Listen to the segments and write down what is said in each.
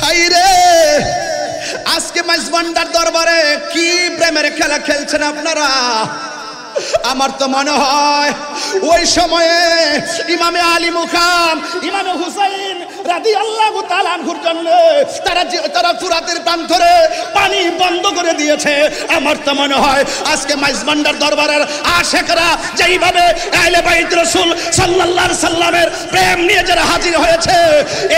ভাই রে, আজকে মাইজভান্ডার দরবারে কি প্রেমের খেলা খেলছেন আপনারা। আমার তো মনে হয় ওই সময়ে ইমামে আলী মুকাম, ইমামে হুসাইন রাদিয়াল্লাহু তাআলা আনহুর জন্য তারা ফুরাতের প্রান্তরে পানি বন্ধ করে দিয়েছে। আমার তো মনে হয় আজকে মাইজভান্ডার দরবারের আশিকরা যেইভাবে আহলে বাইত রাসূল সাল্লাল্লাহু আলাইহি সাল্লামের প্রেম নিয়ে যারা হাজির হয়েছে,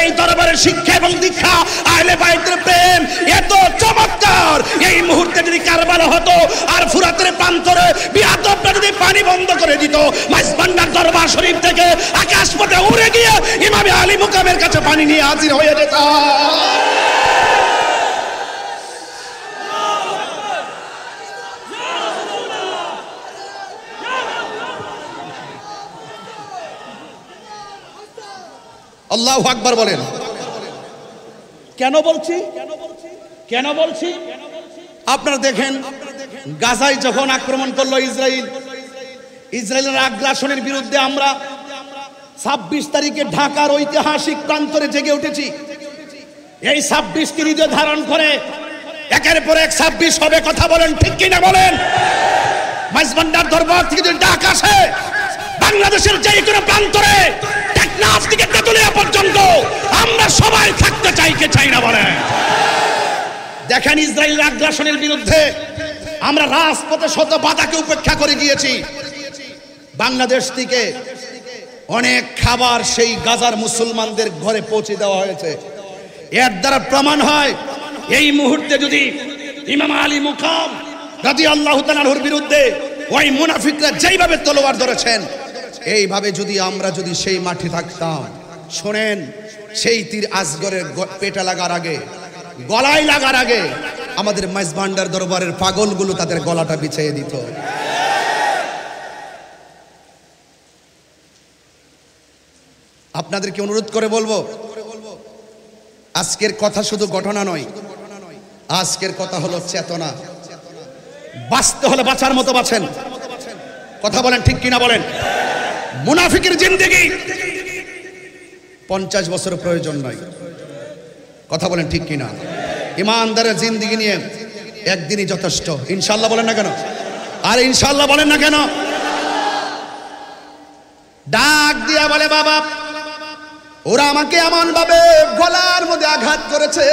এই দরবারের শিক্ষা এবং দীক্ষা আহলে বাইতের প্রেম এত চমৎকার। এই মুহূর্তে যদি কারবালা হতো আর ফুরাতের প্রান্তরে বিয়াদবরা যদি পানি বন্ধ করে দিত, মাইজভান্ডার দরবার শরীফ থেকে আকাশ পথে উড়ে গিয়ে ইমামে আলী মুকামের কাছে পানি নিয়ে হাজির হয়ে যেত। আল্লাহু আকবার বলেন। কেন বলছি? আপনারা দেখেন, গাজায় যখন আক্রমণ করলো ইসরায়েলের আগ্রাসনের বিরুদ্ধে আমরা 26 তারিখে ঢাকার ঐতিহাসিক প্রান্তরে জেগে উঠেছি। এই 26 কে হৃদয় ধারণ করে একের পর এক 26 হবে। কথা বলেন ঠিক কিনা বলেন। মাইজভান্ডার দরবার থেকে যদি ডাক আসে, বাংলাদেশের যে কোনো প্রান্তরে টেকনাফ থেকে তেতুলিয়া পর্যন্ত আমরা সবাই থাকতে চাই, কে চাই না বলেন। দেখেন, ইসরায়েলের আগ্রাসনের বিরুদ্ধে আমরা রাজপথে শত বাধাকে উপেক্ষা করে গিয়েছি। বাংলাদেশ থেকে অনেক খাবার সেই গাজার মুসলমানদের ঘরে পৌঁছে দেওয়া হয়েছে। এর দ্বারা প্রমাণ হয় এই মুহূর্তে যদি ইমাম আলী মুকাম রাদিয়াল্লাহু তাআলা আনহুর বিরুদ্ধে ওই মুনাফিকরা যেইভাবে তলোয়ার ধরেছেন, এইভাবে যদি আমরা সেই মাঠে থাকতাম, শোনেন, সেই তীর আসগরের পেটে লাগার আগে, গলায় লাগার আগে আমাদের মাইজভান্ডার দরবারের পাগলগুলো তাদের গলাটা বিছিয়ে দিত। আপনাদেরকে অনুরোধ করে বলবো, আজকের কথা শুধু ঘটনা নয়, আজকের কথা হলো চেতনা। বাঁচতে হলে বাঁচার মতো বাঁচেন। কথা বলেন ঠিক কিনা বলেন। মুনাফিকের জিন্দেগি 50 বছর প্রয়োজন নয়। কথা বলেন ঠিক কিনা। ইমানদারের জিন্দেগি নিয়ে একদিনই যথেষ্ট। ইনশাআল্লাহ বলেন না কেন? আর ইনশাআল্লাহ বলেন না কেন? ডাক দিয়া বলে, বাবা, ওরা আমাকে এমন ভাবে গলার মধ্যে আঘাত করেছে,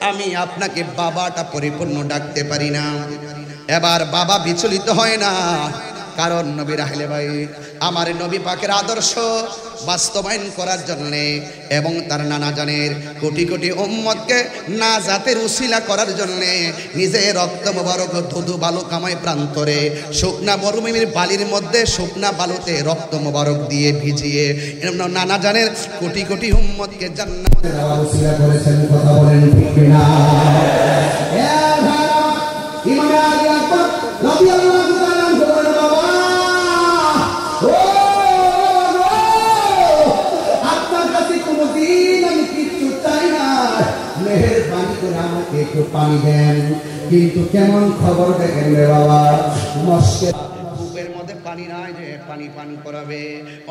আমি আপনাকে বাবাটা পরিপূর্ণ ডাকতে পারি না। এবার বাবা বিচলিত হয় না, কারণ নবীর আহলে বাইত আমার নবী পাকের আদর্শ বাস্তবায়ন করার জন্য এবং তার নানা জানের কোটি কোটি উম্মতকে নাজাতের উসিলা করার জন্য নিজে রক্ত মোবারক ধুধু বালু কামাই প্রান্তরে শুকনা মরুভূমির বালির মধ্যে শুকনা বালুতে রক্ত মোবারক দিয়ে ভিজিয়ে নানা জানের কোটি কোটি উম্মতকে জান্নাতে দেওয়ার উসিলা করেছেন। কথা বলেন ঠিক কিনা? ইমাম আলী আকবর রাদিয়াল্লাহু তাআলা বলেন, বাবা, আপনার কাছে কোনদিন আমি কিছু চাই না, মেহেরবানি করে আমাকে একটু পানি দেন। কিন্তু কেমন খবর দেখেন রে বাবা, মস্কের কূপের মধ্যে পানি নাই যে পানি পান করাবে।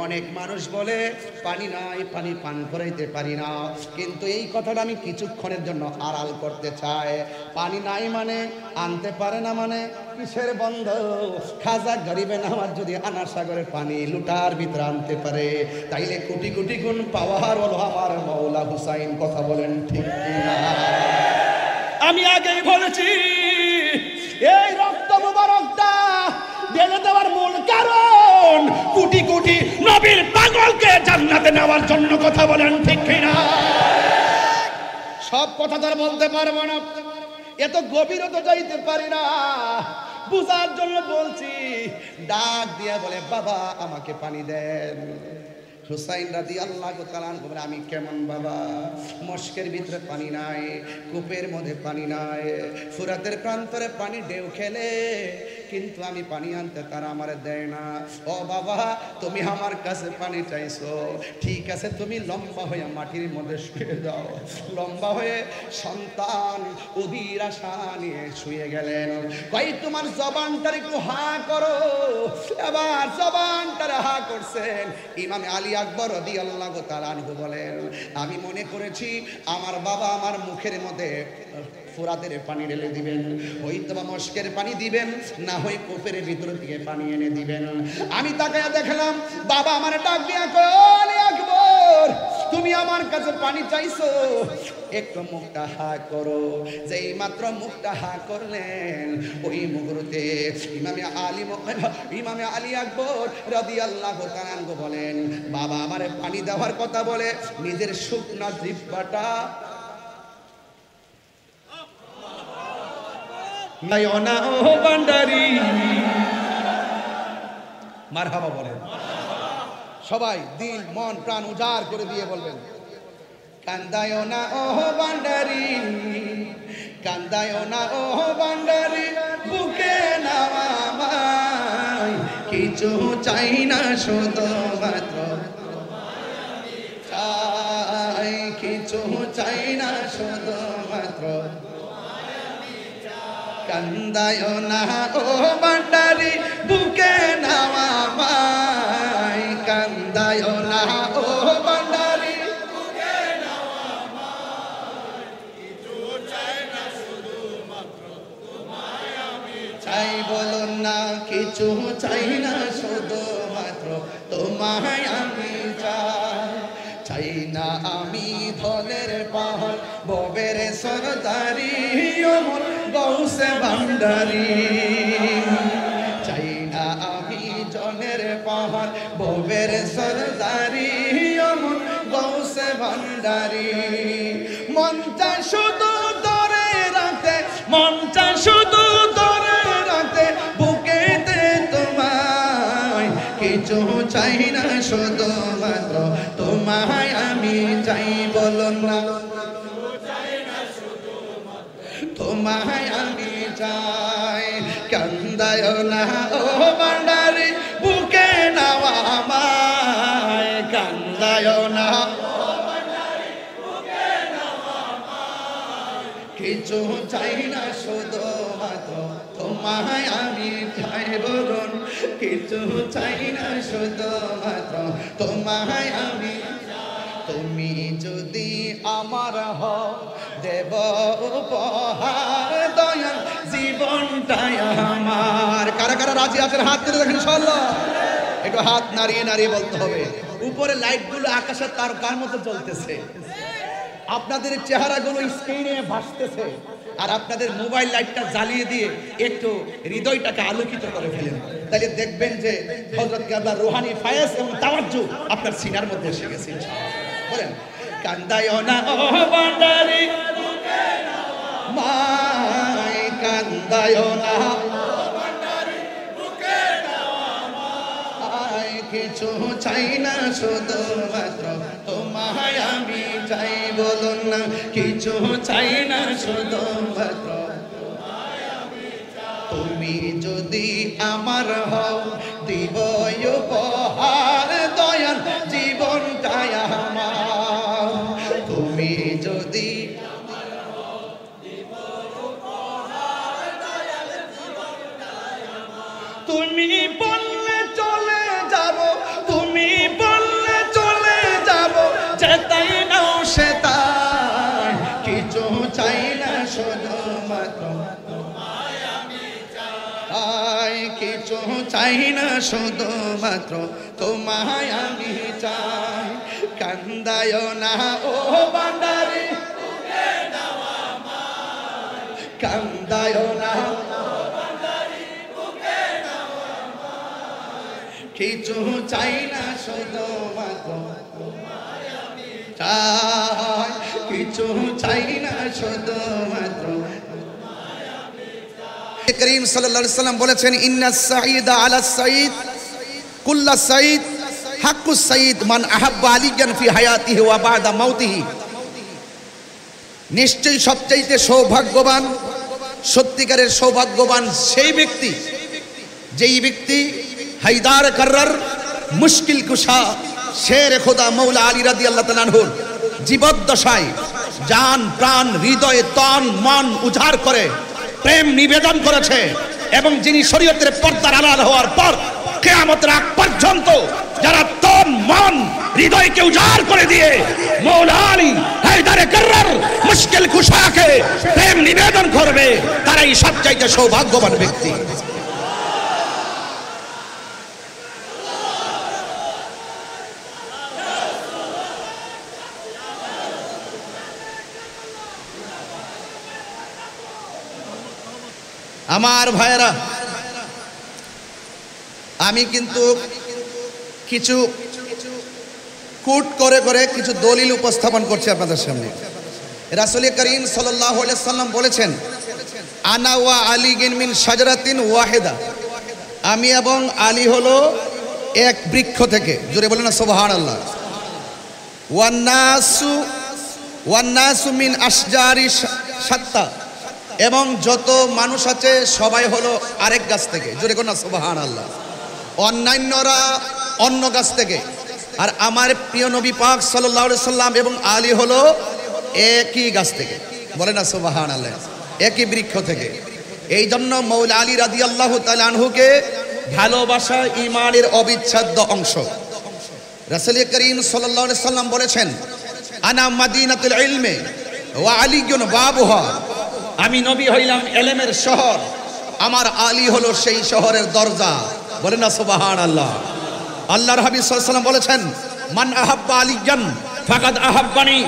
অনেক মানুষ বলে পানি নাই, পানি পান করাইতে পারি না, কিন্তু এই কথাটা আমি কিছুক্ষণের জন্য আড়াল করতে চাই। পানি নাই মানে আনতে পারে না মানে কিসের বন্ধ? খাজা গরিবে নামাজ যদি আনার সাগরের পানি লুটার ভিতরে আনতে পারে, তাইলে কোটি কোটি গুণ পাওয়ার হলো আমার মৌলা হুসাইন। কথা বলেন ঠিক কিনা? আমি আগেই বলেছি, এই রক্ত মুবারকটা ঢেলে দেওয়ার মূল কারণ কোটি কোটি নবীর পাগলকে জান্নাতে নেওয়ার জন্য। কথা বলেন ঠিক কিনা? সব কথা তো আর বলতে পারবো না, এত গভীরতা যাইতে পারি না, বুঝার জন্য বলছি। ডাক দিয়া বলে, বাবা আমাকে পানি দেন। হুসাইন রাদিয়াল্লাহু তাআলা আনহু বলে, আমি কেমন বাবা, মস্কের ভিতরে পানি নাই, কূপের মধ্যে পানি নাই, ফুরাতের প্রান্তরে পানি ঢেউ খেলে কিন্তু আমি পানি আনতে তারা আমারে দেয় না। ও বাবা, তুমি আমার কাছে পানি চাইছো, ঠিক আছে, তুমি লম্বা হয়ে মাটির মধ্যে শুয়ে যাও। লম্বা হয়ে সন্তান অধীর আশা নিয়ে শুয়ে গেলেন। ভাই তোমার জবানটার একটু হা করো। এবার জবানটার হা করছেন। ইমাম আলী আকবর রাদিয়াল্লাহু তাআলা আনহু বলেন, আমি মনে করেছি আমার বাবা আমার মুখের মধ্যে ফোরাতের পানি ঢেলে দিবেন, হয়তো বা মস্কের পানি দিবেন, না হয় কূপের ভিতর থেকে পানি এনে দিবেন। আমি তাকায়া দেখলাম বাবা আমার ডাক দিয়া কই, আকবর তুমি আমার কাছে পানি চাইছো, একটু মুখটা হা করো। যেই মাত্র মুখটা হা করলেন, ওই মুহূর্তে ইমামে আলী আকবর রাদিয়াল্লাহু তাআলা আনহু বলেন, বাবা আমারে পানি দেওয়ার কথা বলে নিজের শুকনা জিহ্বাটা নয়না ও ভান্ডারি, মারহাবা বলেন সবাই, দিল মন প্রাণ উজাড় করে দিয়ে বলবেন, কান্দায় না ও ভান্ডারি, কান্দায় না ও ভান্ডারি, বুকে নাও আমায়, কিছু চাই না শুধু মাত্র চাই, কিছু চাই না শুধু মাত্র, কান্দায় না ও ভান্ডারি, বুকে নাও আমায়, কান্দায় না ও ভান্ডারি, বুকে নাও আমায়, কিছু চাই না শুধু মাত্র তোমায় আমি চাই। বলুন না, কিছু চাই না শুধু মাত্র তোমায় আমি চাই। চাই না আমি ধনের পাহাড়, ববের সরদারি, অমর গৌসে ভান্ডারি, চাই না আমি জনের পাহাড়, ববের সরদারি, অমর গৌসে ভান্ডারি। মনটা শুধু ধরে রাখতে, মনটা শুধু ধরে রাখতে, বুকেতে তোমায়, কিছু চাই না শুধু মাত্র তোমায় আমি চাই। বলুন না, তোমায় আমি চাই, কান্দায় না ও ভান্ডারি, বুকে নাও আমায়, কান্দায় না ও ভান্ডারি, বুকে নাও আমায়, কিছু চাই না শুধু মাত্র তোমায় আমি চাই। বলুন, কিছু চাই না শুধু মাত্র তোমায় আমি চাই। তুমি যদি আমার হও, দেব উপহার দয়াল জীবনটাই আমার। কারা কারা রাজি আছেন হাত তুলে দেখেন ইনশাআল্লাহ। একটু হাত নাড়িয়ে নাড়িয়ে বলতে হবে। উপরে লাইটগুলো আকাশের তারকার মতো জ্বলতেছে, আপনাদের চেহারাগুলো স্ক্রিনে ভাসতেছে, আর আপনাদের মোবাইল লাইটটা জ্বালিয়ে দিয়ে একটু হৃদয়টাকে আলোকিত করে ফেলেন, তাহলে দেখবেন যে হযরত কেবলা রুহানি ফায়েজ এবং তাওয়াজ্জু আপনার সিনার মধ্যে এসে গেছে ইনশাআল্লাহ। বলেন, কান্দায় না ও ভান্ডারি, বুকে নাও আমায়, কান্দায় না ও ভান্ডারি, বুকে নাও আমায়, কিছু চাই না শুধু মাত্র তোমায় আমি চাই। বলুন না, কিছু চাই না শুধু মাত্র তোমায় আমি চাই। তুমি যদি আমার হও, দিব উপহার দয়াল জীবনটাই আমার। তুমি যদি আমার হও, দিব উপহার দয়াল জীবনটাই আমার। তুমি বললে চলে যাব, তুমি বললে চলে যাব, যেতাই নাও সেতাই, কিছু চাই না শুধু মাত্র তোমায় আমি চাই, কিছু চাই না শুধু মাত্র তোমায় আমি চাই। কান্দায় না ও ভান্ডারি, বুকে নাও আমায়, কান্দায় না ও ভান্ডারি, বুকে নাও আমায়, কিছু চাই না শুধু মাত্র তোমায় আমি চাই, কিছু চাই না শুধু মাত্র তোমায় আমি চাই। করিম সাল্লাল্লাহু আলাইহি ওয়াসাল্লাম বলেছেন, ইন্নাস সাঈদা আলা সাঈদ কুল্লা সাঈদ হাক্কুস সাঈদ মান আহাব্বা আলিয়ান ফি হায়াতিহি ওয়া বা'দা মাউতিহি। নিশ্চয়ই সবচাইতে সৌভাগ্যবান, সত্যিকারের সৌভাগ্যবান সেই ব্যক্তি যেই ব্যক্তি হায়দার কার্রার মুশকিল কুশা শের খোদা মৌলা আলী রাদিয়াল্লাহু তাআলা আনহুর জীবদ্দশায় জান প্রাণ হৃদয় তন মন উজাড় করে প্রেম নিবেদন করেছে, এবং যিনি শরীয়তের পর্দার আড়াল হওয়ার পর কিয়ামতের আগ পর্যন্ত যারা তন মন হৃদয়কে উজাড় করে দিয়ে মৌলা আলী হায়দার কার্রার মুশকিল কুশাকে প্রেম নিবেদন করবে, তারাই সবচাইতে সৌভাগ্যবান ব্যক্তি। আমার ভাইয়েরা, আমি কিন্তু কিছু কুট করে করে কিছু দলিল উপস্থাপন করছি আপনাদের সামনে। রাসূল করিম সাল্লাল্লাহু আলাইহি সাল্লাম বলেছেন, আনা ওয়া আলী মিন শাজারাতিন ওয়াহিদা, আমি এবং আলী হলো এক বৃক্ষ থেকে। জোরে বলেন না সুবহানাল্লাহ। ওয়ান নাসু মিন আশজারি শাত্তা, এবং যত মানুষ আছে সবাই হলো আরেক গাছ থেকে। জোরে বলেন না সুবহানাল্লাহ। অন্যান্যরা অন্য গাছ থেকে, আর আমার প্রিয় নবী পাক সাল্লাল্লাহু আলাইহি সাল্লাম এবং আলী হলো একই গাছ থেকে। বলেন না সুবহানাল্লাহ, একই বৃক্ষ থেকে। এই জন্য মৌলা আলী রাদিয়াল্লাহু তাআলা আনহুকে ভালোবাসা ঈমানের অবিচ্ছেদ্য অংশ। রাসূল করিম সাল্লাল্লাহু আলাইহি সাল্লাম বলেছেন, আনা মাদিনাতুল ইলমি ওয়া আলীয়ুন বাবুহা, আমি নবী হইলাম ইলমের শহর, আমার আলী হলো সেই শহরের দরজা। বলেন না সুবহানাল্লাহ। আল্লাহর হাবিব সাল্লাল্লাহু আলাইহি ওয়াসাল্লাম বলেছেন, মান আহাব্বা আলিয়ান ফাকাদ আহাব্বানি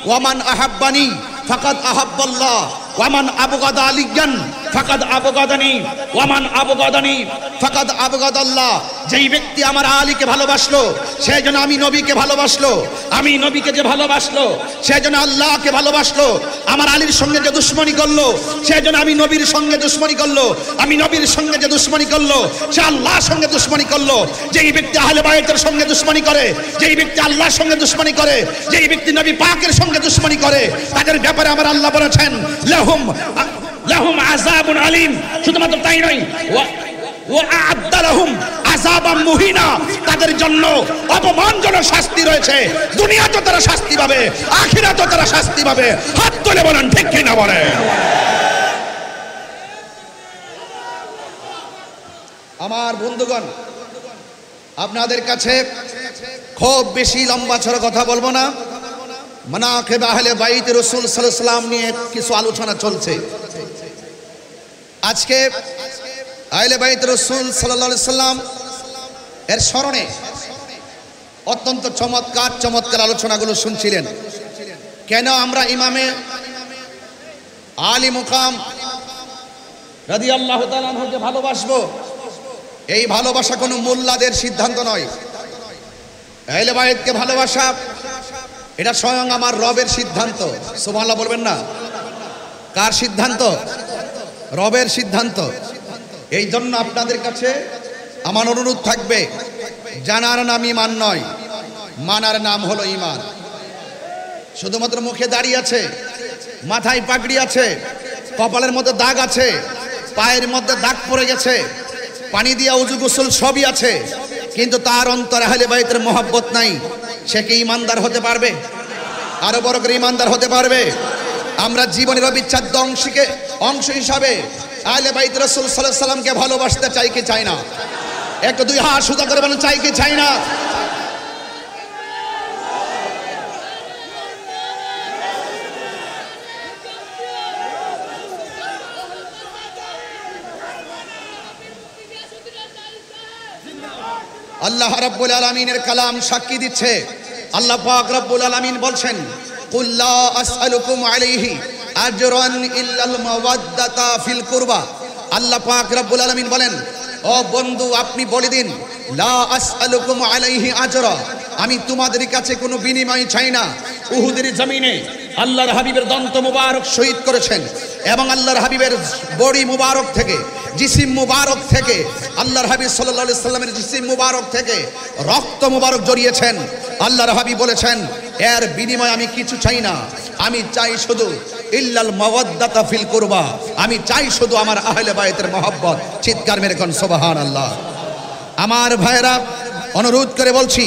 ওয়া মান আহাব্বানি ফাকাদ আহাব্বাল্লাহ ওয়া মান আবগাদা আলিয়ান ফাকাদ আবগাদানি ওয়া মান আবগাদানি ফাকাদ আবগাদাল্লাহ। যেই ব্যক্তি আমার আলীকে ভালোবাসলো সেই জন্য আমি নবীকে ভালোবাসলো, আমি নবীকে যে ভালোবাসলো সেই জন্য আল্লাহকে ভালোবাসলো। আমার আলীর সঙ্গে যে দুশমনি করলো সেই জন্য আমি নবীর সঙ্গে দুশমনি করলো, আমি নবীর সঙ্গে যে দুশমনি করলো সে আল্লাহর সঙ্গে দুশমনি করলো। যেই ব্যক্তি আহলে বাইতের সঙ্গে দুশমনি করে, যেই ব্যক্তি আল্লাহর সঙ্গে দুশমনি করে, যেই ব্যক্তি নবী পাকের সঙ্গে দুশমনি করে, তাদের ব্যাপারে আমার আল্লাহ বলেছেন, লাহুম আযাবুন আলীম। শুধুমাত্র তাই নয়, ওয়া আ'আদ্দা লাহুম আযাবাম মুহিনা, তাদের জন্য অপমানজনক শাস্তি রয়েছে। দুনিয়াতেও তারা শাস্তি পাবে, আখিরাতেও তারা শাস্তি পাবে। হাত তুলে বলেন ঠিক কি না বলেন। আমার বন্ধুগণ, আপনাদের কাছে খুব বেশি লম্বা ছড়া কথা বলবো না। মানাকিব আহলে বাইত রাসূল সাল্লাল্লাহু আলাইহি ওয়াসাল্লাম নিয়ে কিছু আলোচনা চলছে। আজকে আহলে বাইত রাসূল সাল্লাল্লাহু আলাইহি ওয়াসাল্লাম এর স্মরণে অত্যন্ত চমৎকার চমৎকার আলোচনাগুলো শুনছিলেন। কেন আমরা ইমামে আলী মুকাম রাদিয়াল্লাহু তাআলা আনহুকে ভালোবাসবো? এই ভালোবাসা কোনো মোল্লাদের সিদ্ধান্ত নয়। আহলে বাইতকে ভালোবাসা এটা স্বয়ং আমার রবের সিদ্ধান্ত। সুবহানাল্লাহ বলবেন না? কার সিদ্ধান্ত? রবের সিদ্ধান্ত। এই জন্য আপনাদের কাছে আমার অনুরোধ থাকবে, জানার নাম ঈমান নয়, মানার নাম হলো ঈমান। শুধুমাত্র মুখে দাড়ি আছে, মাথায় পাগড়ি আছে, কপালের মধ্যে দাগ আছে, পায়ের মধ্যে দাগ পড়ে গেছে, পানি দিয়া উজু গোসল সবই আছে, কিন্তু তার অন্তরে আহলে বাইতের মহব্বত নাই, সে কি ঈমানদার হতে পারবে? আরো বড় করে ঈমানদার হতে পারবে? আমরা জীবনের অবিচ্ছেদ্য অংশ হিসাবে আহলে বাইত রাসূল সাল্লাল্লাহু আলাইহি ওয়াসাল্লামকে ভালোবাসতে চাই কি চাই না? একটু দুই হাত সোজা করে বলেন, চাই কি চাই না? আল্লাহ রাব্বুল আলামিনের কালাম সাক্ষী দিচ্ছে। আল্লাহ পাক রব্বুল আলামিন বলছেন, কুল লা আসআলুকুম আলাইহি আজরান ইল্লাল মাওয়াদ্দাতা ফিল কুরবা। আল্লাহ পাক রব্বুল আলামিন বলেন, ও বন্ধু আপনি বলে দিন, লা আসআলুকুম আলাইহি আজরা, আমি তোমাদের কাছে কোনো বিনিময় চাই না। উহুদের জমিনে আল্লাহর হাবিবের দন্ত মুবারক শহীদ করেছেন, এবং আল্লাহর হাবিবের বডি মুবারক থেকে, জিসিম মুবারক থেকে, আল্লাহর হাবিব সাল্লাল্লাহু আলাইহি সাল্লামের জিসিম মুবারক থেকে রক্ত মুবারক জড়িয়েছেন। আল্লাহর হাবিব বলেছেন, এর বিনিময়ে আমি কিছু চাই না, আমি চাই শুধু ইল্লাল মাওয়াদ্দাতা ফিল কুরবা, আমি চাই শুধু আমার আহলে বায়তের মহব্বত। চিৎকার মেরে কোন সুবহানাল্লাহ। আমার ভাইরা, অনুরোধ করে বলছি,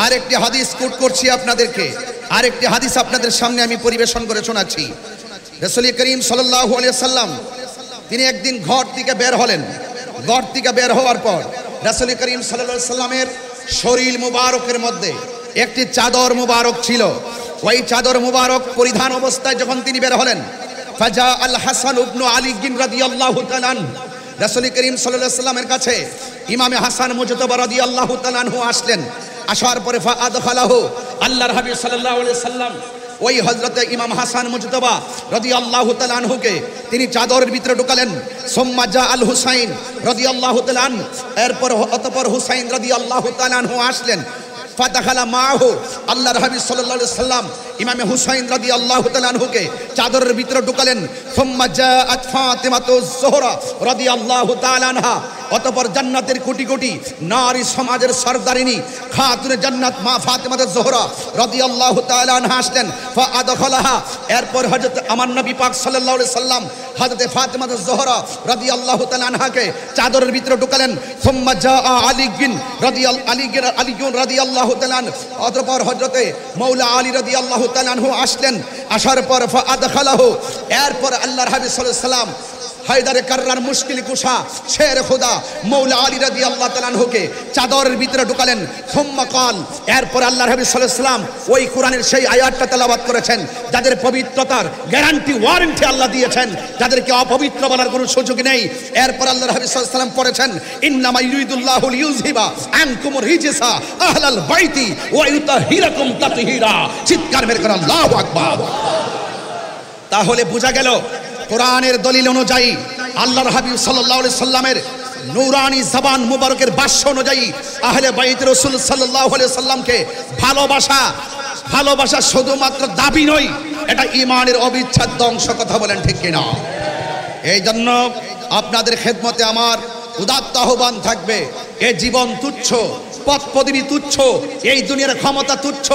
আরেকটি হাদিস কোট করছি আপনাদেরকে, আরেকটি হাদিস আপনাদের সামনে আমি পরিবেশন করে শোনাচ্ছি। রাসূল করিম সাল্লাল্লাহু আলাইহি ওয়াসাল্লাম তিনি একদিন ঘর থেকে বের হলেন। ঘর থেকে বের হওয়ার পর রাসূল করিম সাল্লাল্লাহু আলাইহি ওয়াসাল্লামের শরীর মুবারকের মধ্যে একটি চাদর মুবারক ছিল। ওই চাদর মুবারক পরিধান অবস্থায় যখন তিনি বের হলেন, ফাজা আল হাসান ইবনে আলী রাদিয়াল্লাহু তাআলা আনহু, রাসূল করিম সাল্লাল্লাহু আলাইহি ওয়াসাল্লামের কাছে ইমামে হাসান মুজতবা রাদিয়াল্লাহু তাআলা আনহু আসলেন। আসার পরে ফাআদখালাহু, আল্লাহর হাবিব সাল্লাল্লাহু আলাইহি ওয়াসাল্লাম ওই হযরতে ইমাম হাসান মুজতবা রাদিয়াল্লাহু তাআলা আনহুকে তিনি চাদরের ভিতরে ঢুকালেন। সুম্মা জা আল হুসাইন রাদিয়াল্লাহু তাআলা আনহু, এরপর অতঃপর হুসাইন রাদিয়াল্লাহু তাআলা আনহু আসলেন। ফাদাখালা মাহু, আল্লাহর হাবিব সাল্লাল্লাহু আলাইহি ওয়াসাল্লাম ইমামে হুসাইন রাদিয়াল্লাহু তাআলা আনহুকে চাদরের ভিতরে ঢুকালেন। সুম্মা জাআত ফাতিমাতুজ যোহরা রাদিয়াল্লাহু তাআলা আনহা, অতঃপর জান্নাতের কোটি কোটি নারী সমাজের সরদারিনী খাতুনে জান্নাত মা ফাতিমাতুজ যোহরা রাদিয়াল্লাহু তাআলা আনহা আসলেন। ফাআদখালাহা, এরপর হযরত আমার নবী পাক সাল্লাল্লাহু আলাইহি ওয়াসাল্লাম হযরত ফাতিমাতুজ যোহরা রাদিয়াল্লাহু তাআলা আনহাকে চাদরের ভিতরে ঢুকালেন। সুম্মা জাআ আলী রাদিয়াল্লাহু তাআলা, অতঃপর হযরতে মাওলা আলী রাদিয়াল্লাহু তাআলা আনহু আসলেন। আসার পর ফাআদখালাহু, এরপর আল্লাহর হাবিব সাল্লাল্লাহু আলাইহি ওয়াসাল্লাম হায়দারে কাররার মুশকিল কুশা শের খোদা মাওলা আলী রাদিয়াল্লাহু তাআলা আনহুকে চাদরের ভিতরে ঢুকালেন। সুম্মা কাল, এরপর আল্লাহর হাবিব সাল্লাল্লাহু আলাইহি ওয়াসাল্লাম ওই কোরআনের সেই আয়াতটা তেলাওয়াত করেছেন যাদের পবিত্রতার গ্যারান্টি ওয়ারেন্টি আল্লাহ দিয়েছেন, যাদেরকে অপবিত্র বলার কোনো সুযোগ নেই। এরপর আল্লাহর হাবিব সাল্লাল্লাহু আলাইহি ওয়াসাল্লাম পড়েছেন, ইন্নামা ইউরিদুল্লাহু লিইউযহিবা আনকুমুর রিজসা আহলাল বাইতি ওয়া ইউতাহিরাকুম তাতহীরা। চিৎকার মেরে কোন আল্লাহু আকবার। তাহলে বোঝা গেল কোরআনের দলিল অনুযায়ী আল্লাহর হাবিব সাল্লাল্লাহু আলাইহি সাল্লামের নূরানি জবান মুবারকের ভাষ্য অনুযায়ী আহলে বাইত রাসূল সাল্লাল্লাহু আলাইহি সাল্লামকে ভালোবাসা শুধুমাত্র দাবি নয়, এটা ঈমানের অবিচ্ছেদ্য অংশ। কথা বলেন ঠিক কিনা? এই জন্য আপনাদের খেদমতে আমার উদাত্ত আহ্বান থাকবে, এ জীবন তুচ্ছ, পদ পদবী তুচ্ছ, এই দুনিয়ার ক্ষমতা তুচ্ছ,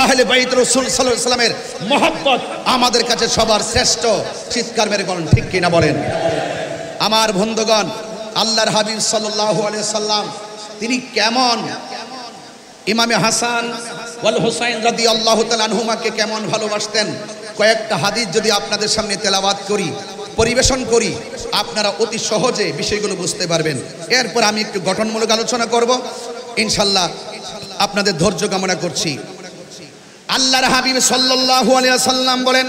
আহলে বাইত রাসূল সাল্লাল্লাহু আলাইহি সাল্লামের মহব্বত আমাদের কাছে সবার শ্রেষ্ঠ। চিৎকার মেরে বলেন ঠিক কিনা বলেন। আমার বন্ধুগণ, আল্লাহর হাবিব সাল্লাল্লাহু আলাইহি সাল্লাম তিনি কেমন ইমামে হাসান ওয়াল হুসাইন রাদিয়াল্লাহু তাআলা আনহুমাকে কেমন ভালোবাসতেন, কয়েকটা হাদিস যদি আপনাদের সামনে তেলাওয়াত করি, পরিবেশন করি, আপনারা অতি সহজে বিষয়গুলো বুঝতে পারবেন। এরপর আমি একটু গঠনমূলক আলোচনা করব ইনশাআল্লাহ, আপনাদের ধৈর্য কামনা করছি। আল্লাহর হাবিব সাল্লাল্লাহু আলাইহি ওয়াসাল্লাম বলেন,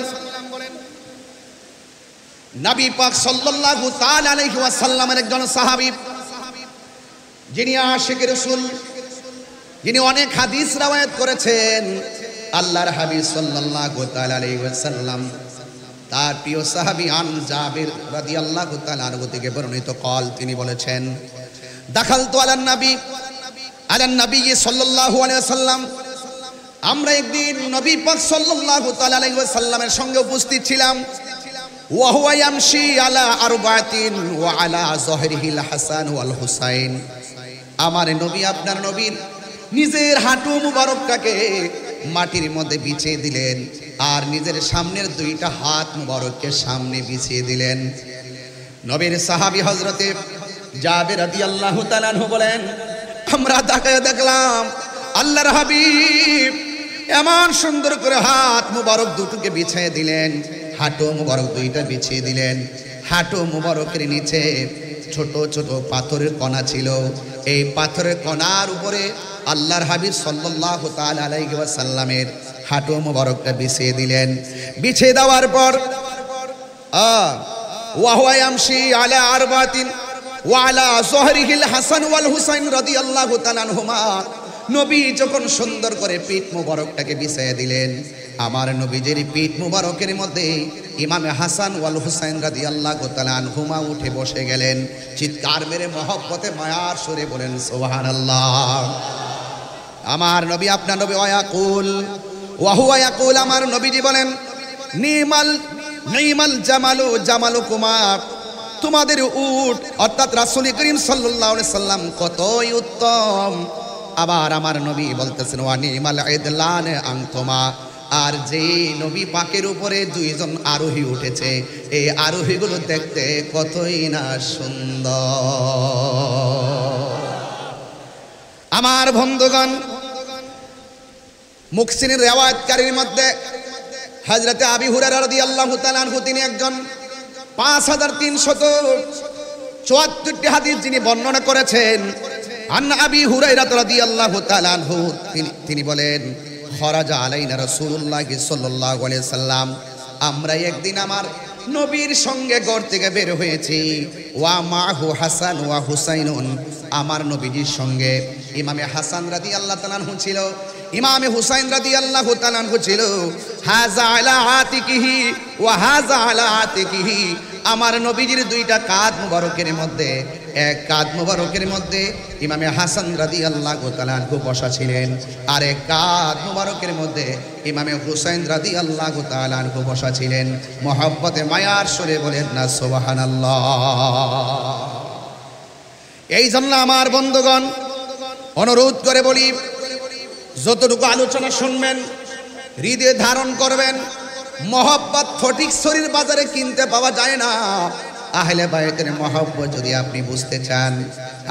নবী পাক সাল্লাল্লাহু তাআলা আলাইহি ওয়াসাল্লামের একজন সাহাবী, যিনি আশিক রাসূল, যিনি অনেক হাদিস রওয়ায়াত করেছেন, আল্লাহর হাবিব সাল্লাল্লাহু তাআলা আলাইহি ওয়াসাল্লাম তার প্রিয় সাহাবী আন জাবির রাদিয়াল্লাহু তাআলা আনহু থেকে বর্ণিত কল, তিনি বলেছেন, দাখালতু আলান নবী সাল্লাল্লাহু আলাইহি ওয়াসাল্লাম, আমরা একদিন নবী পাক সাল্লাল্লাহু তাআলা আলাইহি ওয়াসাল্লামের সঙ্গে উপস্থিত ছিলাম। ওয়া হুয়া ইয়ামশি আলা আরবাতিন ওয়া আলা যহরিহিল হাসান ওয়াল হুসাইন, আমার নবী, আপনার নবীর নিজের হাঁটু মুবারকটাকে মাটির মধ্যে বিছিয়ে দিলেন আর নিজের সামনের দুইটা হাত মুবারককে সামনে বিছিয়ে দিলেন। নবীর সাহাবী হযরতে জাবের রাদিয়াল্লাহু তাআলা আনহু বলেন, আমরা তাকায় দেখলাম আল্লাহর হাবিব এমন সুন্দর করে হাত মুবারক দুটোকে বিছিয়ে দিলেন, হাঁটু মুবারক দুইটা বিছিয়ে দিলেন। হাঁটু মুবারকের নিচে ছোট ছোট পাথরের কণা ছিল, এই পাথরের কণার উপরে আল্লাহর হাবিব সাল্লাল্লাহু তাআলা আলাইহি ওয়াসাল্লামের হাঁটু মুবারকটা বিছিয়ে দিলেন। বিছিয়ে দেওয়ার পর ওয়া হুয়া ইয়ামশি আলা আরবাতিন ওয়া আলা যহরিহিল হাসান ওয়াল হুসাইন রাদিয়াল্লাহু তাআলা আনহুমা, নবী যখন সুন্দর করে পিঠ মুবারকটাকে বিছিয়ে দিলেন, আমার নবীজির পিঠ মুবারকের মধ্যে ইমামে হাসান ওয়াল হুসাইন রাদিয়াল্লাহু তাআলা আনহুমা উঠে বসে গেলেন। চিৎকার মেরে মহব্বতে মায়ার সুরে বলেন সুবহানাল্লাহ। আমার নবী, আপনার নবী ওয়া হুয়া ইয়াকুল, আমার নবীজি বলেন, নিমাল জামালুকুমা, তোমাদের উট অর্থাৎ রাসূল করিম সাল্লাল্লাহু আলাইহি সাল্লাম কতই উত্তম। আবার আমার নবী বলতেছেন, ওয়া নিমাল ইদলান আনতুমা, আর যে নবী পাকের উপরে দুইজন আরোহী উঠেছে, এই আরোহীগুলো দেখতে কতই না সুন্দর। আমার বন্ধুগণ, মুহসিনের রিওয়ায়াতকারীর মধ্যে হযরতে আবি হুরায়রা রাদিয়াল্লাহু তাআলা আনহু, তিনি একজন 5374টি হাদিস যিনি বর্ণনা করেছেন। আন আবি হুরায়রা রাদিয়াল্লাহু তাআলা আনহু, তিনি বলেন, খরাজা আলাইনা রাসূলুল্লাহ সাল্লাল্লাহু আলাইহি সাল্লাম, আমরা একদিন আমার নবীর সঙ্গে ঘর থেকে বের হয়েছি। ওয়া মাহু হাসান ওয়া হুসাইনুন, আমার নবীজির সঙ্গে ইমামে হাসান রাদিয়াল্লাহু তাআলা আনহু ছিল, ইমামে হুসাইন রাদিয়াল্লাহু তাআলা আনহু ছিল। হাযা আলা আতিকিহি ওয়া হাযা আলা আতিকিহি, আমার নবীজির দুইটা কাঁধ মুবারকের মধ্যে, এক কাঁধ মুবারকের মধ্যে ইমামে হাসান রাদিয়াল্লাহু তাআলা আনহু বসা ছিলেন, আর এক কাঁধ মুবারকের মধ্যে ইমামে হুসাইন রাদিয়াল্লাহু তাআলা আনহু বসা ছিলেন। মহব্বতে মায়ার সুরে বলেন না সুবহানাল্লাহ। এই জন্য আমার বন্ধুগণ, অনুরোধ করে বলি, যতটুকু আলোচনা শুনবেন হৃদয়ে ধারণ করবেন। মহব্বত ফটিক শরীর বাজারে কিনতে পাওয়া যায় না। আহলে বায়তের মহব্বত যদি আপনি বুঝতে চান,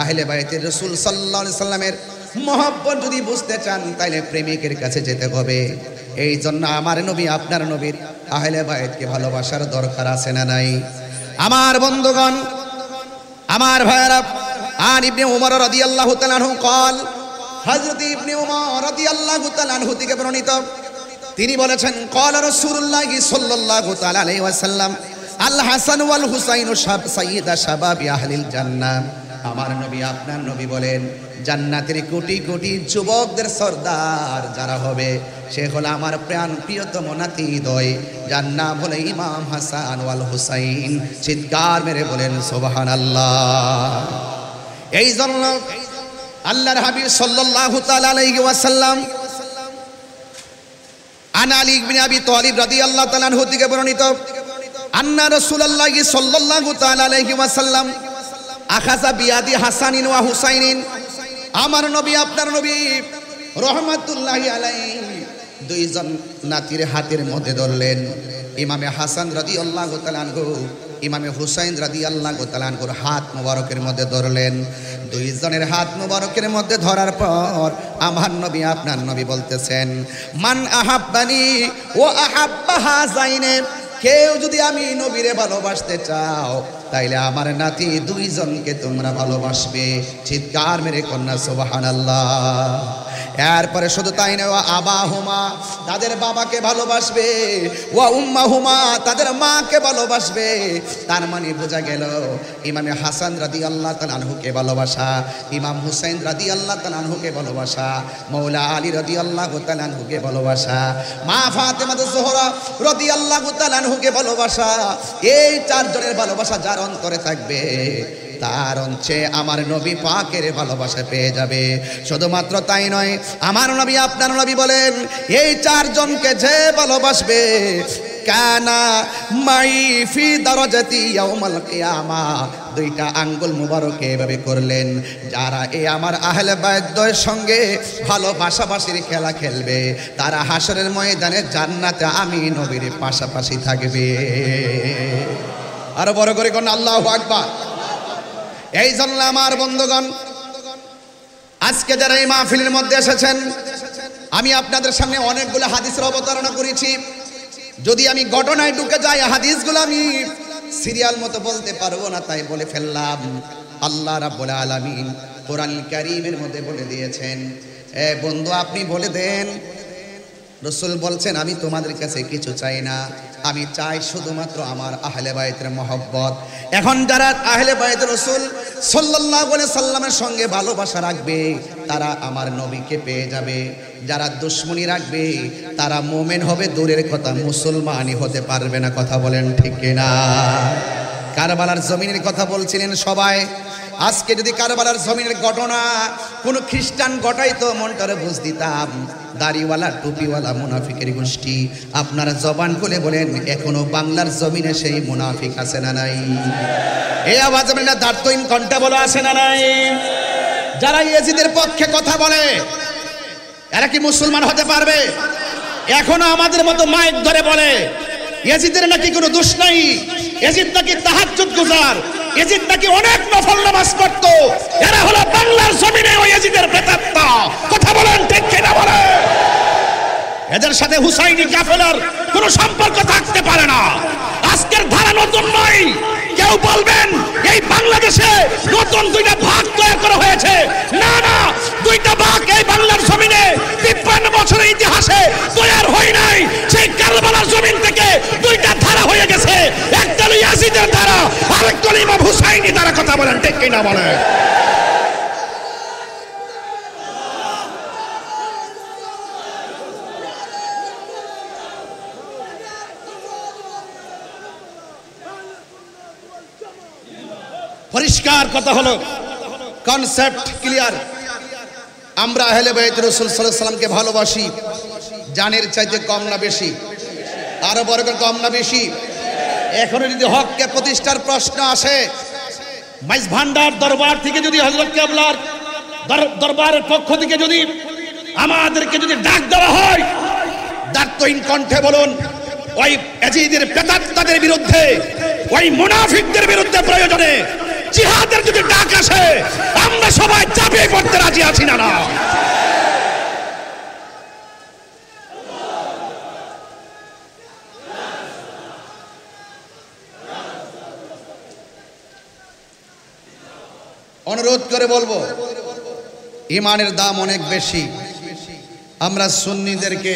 আহলে বায়তের রাসূল সাল্লাল্লাহু আলাইহি সাল্লামের মহব্বত যদি বুঝতে চান, তাহলে প্রেমিকের কাছে যেতে হবে। এই জন্য আমার নবী, আপনার নবীর আহলে বায়তকে ভালোবাসার দরকার আছে না নাই? আমার বন্ধুগণ, আমার ভাইয়েরা, আন ইবনে উমর রাদিয়াল্লাহু তাআলা আনহু قال, হযরত ইবনে উমর রাদিয়াল্লাহু তাআলা আনহু থেকে বর্ণিত, তিনি বলেছেন, قال রাসূলুল্লাহ সাল্লাল্লাহু তাআলা আলাইহি ওয়াসাল্লাম, আল হাসান ওয়াল হুসাইন সাইয়্যিদা শাবাবি আহলিল জান্নাহ। আমার নবী, আপনার নবী বলেন, জান্নাতের কোটি কোটি যুবকদের সর্দার যারা হবে, সে হলো আমার প্রাণ প্রিয়তম নাতিদ্বয়, যার নাম হলো ইমাম হাসান ওয়াল হুসাইন। চিৎকার মেরে বলেন সুবহানাল্লাহ। এই জন্য আল্লাহর হাবিব সাল্লাল্লাহু তাআলা আলাইহি ওয়াসাল্লাম, আন আলী ইবনে আবি তালিব রাদিয়াল্লাহু তাআলা আনহু থেকে বর্ণিত, আন্না রাসূলুল্লাহ সাল্লাল্লাহু তাআলা আলাইহি ওয়াসাল্লাম আখাযা বিয়াদি হাসানিন ওয়া হুসাইনিন। আমার নবী, আপনার নবী রহমাতুল্লাহি আলাইহি দুইজন নাতির হাতের মধ্যে ধরলেন। ইমামে হাসান রাদিয়াল্লাহু তাআলা আনহু ইমামে হুসাইন রাদিয়াল্লাহু তাআলা আনহুর হাত মুবারকের মধ্যে ধরলেন। দুইজনের হাত মুবারকের মধ্যে ধরার পর আমার নবী, আপনার নবী বলতেছেন, মান আহাব্বানি ওয়া আহাব্বা হাযাইনে, কেউ যদি আমি নবীরে ভালোবাসতে চাও, তাইলে আমার নাতি দুইজনকে তোমরা ভালোবাসবে। চিৎকার মেরে কন্যা সুবহানাল্লাহ। এরপরে শুধু তাই নয়, ওয়া আবাহুমা, তাদের বাবাকে ভালোবাসবে, ওয়া উম্মাহুমা, তাদের মাকে ভালোবাসবে। তার মানে বোঝা গেল, ইমামে হাসান রাদিয়াল্লাহু তাআলা আনহুকে ভালোবাসা, ইমাম হুসাইন রাদিয়াল্লাহু তাআলা আনহুকে ভালোবাসা, মাওলা আলী রাদিয়াল্লাহু তাআলা আনহুকে ভালোবাসা, মা ফাতেমা জোহরা রাদিয়াল্লাহু তাআলা আনহুকে ভালোবাসা। এই চারজনের ভালোবাসা যার অন্তরে থাকবে, তার অঞ্চে আমার নবী পাকের ভালোবাসা পেয়ে যাবে। শুধুমাত্র তাই নয়, আমার নবী, আপনার নবী বলেন, এই চারজনকে যে ভালোবাসবে, কানা মাই ফি দারাজাতি ইয়াউমাল কিয়ামা, দুইটা আঙ্গুল মুবারকে এভাবে করলেন, যারা এই আমার আহলে বায়তদের সঙ্গে ভালোবাসাবাসির খেলা খেলবে, তারা হাসরের ময়দানে জান্নাতে আমি নবীর পাশাপাশি থাকবে। আরো বড় করে কোন আল্লাহু আকবার। এই জন্য আমার বন্ধুগণ, আজকে যারা এই মাহফিলের মধ্যে এসেছেন, আমি আপনাদের সামনে অনেকগুলো হাদিসের অবতারণা করেছি। যদি আমি ঘটনায় ঢুকে যাই, হাদিসগুলো আমি সিরিয়াল মতো বলতে পারবো না, তাই বলে ফেললাম। আল্লাহ রাব্বুল আলামিন কোরআন কারীমের মধ্যে বলে দিয়েছেন, এ বন্ধু, আপনি বলে দেন, রাসূল বলছেন, আমি তোমাদের কাছে কিছু চাই না, আমি চাই শুধুমাত্র আমার আহলে বায়তের মহব্বত। এখন যারা আহলে বায়ত রাসূল সাল্লাল্লাহু আলাইহি সাল্লামের সঙ্গে ভালোবাসা রাখবে, তারা আমার নবীকে পেয়ে যাবে। যারা দুশমনি রাখবে, তারা মুমিন হবে, দূরের কথা মুসলমানই হতে পারবে না। কথা বলেন ঠিক কিনা? কারবালার জমিনের কথা বলছিলেন সবাই। আজকে যদি কারবালার জমিনের ঘটনা কোনো খ্রিস্টান ঘটাইতো, মনটারে বুঝ দিতাম। দাড়িওয়ালা টুপিওয়ালা মুনাফিকের গোষ্ঠী, আপনারা জবান খুলে বলেন, এখনো বাংলার জমিনে সেই মুনাফিক আছে না নাই? এই আওয়াজ আপনারা দাঁড়তইন কণ্ঠে বলো, আছে না নাই? যারা ইয়েজিদের পক্ষে কথা বলে, এরা কি মুসলমান হতে পারবে? এখনো আমাদের মতো মাইক ধরে বলে ইয়াজিদের নাকি কোনো দোষ নাই, ইয়াজিদ নাকি তাহাজ্জুদ গুজার, ইয়াজিদ নাকি অনেক নফল নামাজ পড়তো। এরা হলো বাংলার জমিনে ওই ইয়াজিদের প্রেতাত্মা। কথা বলেন ঠিক কিনা বলেন? এদের সাথে হুসাইনি কাফেলার কোনো সম্পর্ক থাকতে পারে না। আজকের ধারা নতুন নয়। কেউ বলবেন এই বাংলাদেশে নতুন দুইটা ভাগ তৈরি করা হয়েছে, না না, দুইটা ভাগ এই বাংলার জমিনে 53 বছরের ইতিহাসে তৈরি হয় নাই। সেই কারবালার জমিন থেকে দুইটা ধারা হয়ে গেছে, একটা হলো ইয়াজিদের ধারা, আরেকটা হলো ইমাম হুসাইনি ধারা। কথা বলেন ঠিক কিনা বলেন? পরিষ্কার কথা হলো, কনসেপ্ট ক্লিয়ার। আমরা আহলে বাইত রাসূল সাল্লাল্লাহু আলাইহি ওয়াসাল্লামকে ভালোবাসি, জানের চাইতে কম না বেশি? আরো বড় করে কম না বেশি? এখনো যদি হককে প্রতিষ্ঠার প্রশ্ন আসে, মাইজ ভান্ডার দরবার থেকে যদি হযরত কেবলার দরবারের পক্ষ থেকে যদি আমাদেরকে যদি ডাক দেওয়া হয়, দাঁতহীন কণ্ঠে বলুন ওই ইয়াজিদের প্রেতাত্মাদের বিরুদ্ধে, ওই মুনাফিকদের বিরুদ্ধে প্রয়োজনে জিহাদের যদি ডাক আসে, আমরা সবাই চাপিয়ে পড়তে রাজি আছি না? না, অনুরোধ করে বলবো, ইমানের দাম অনেক বেশি। আমরা সুন্নিদেরকে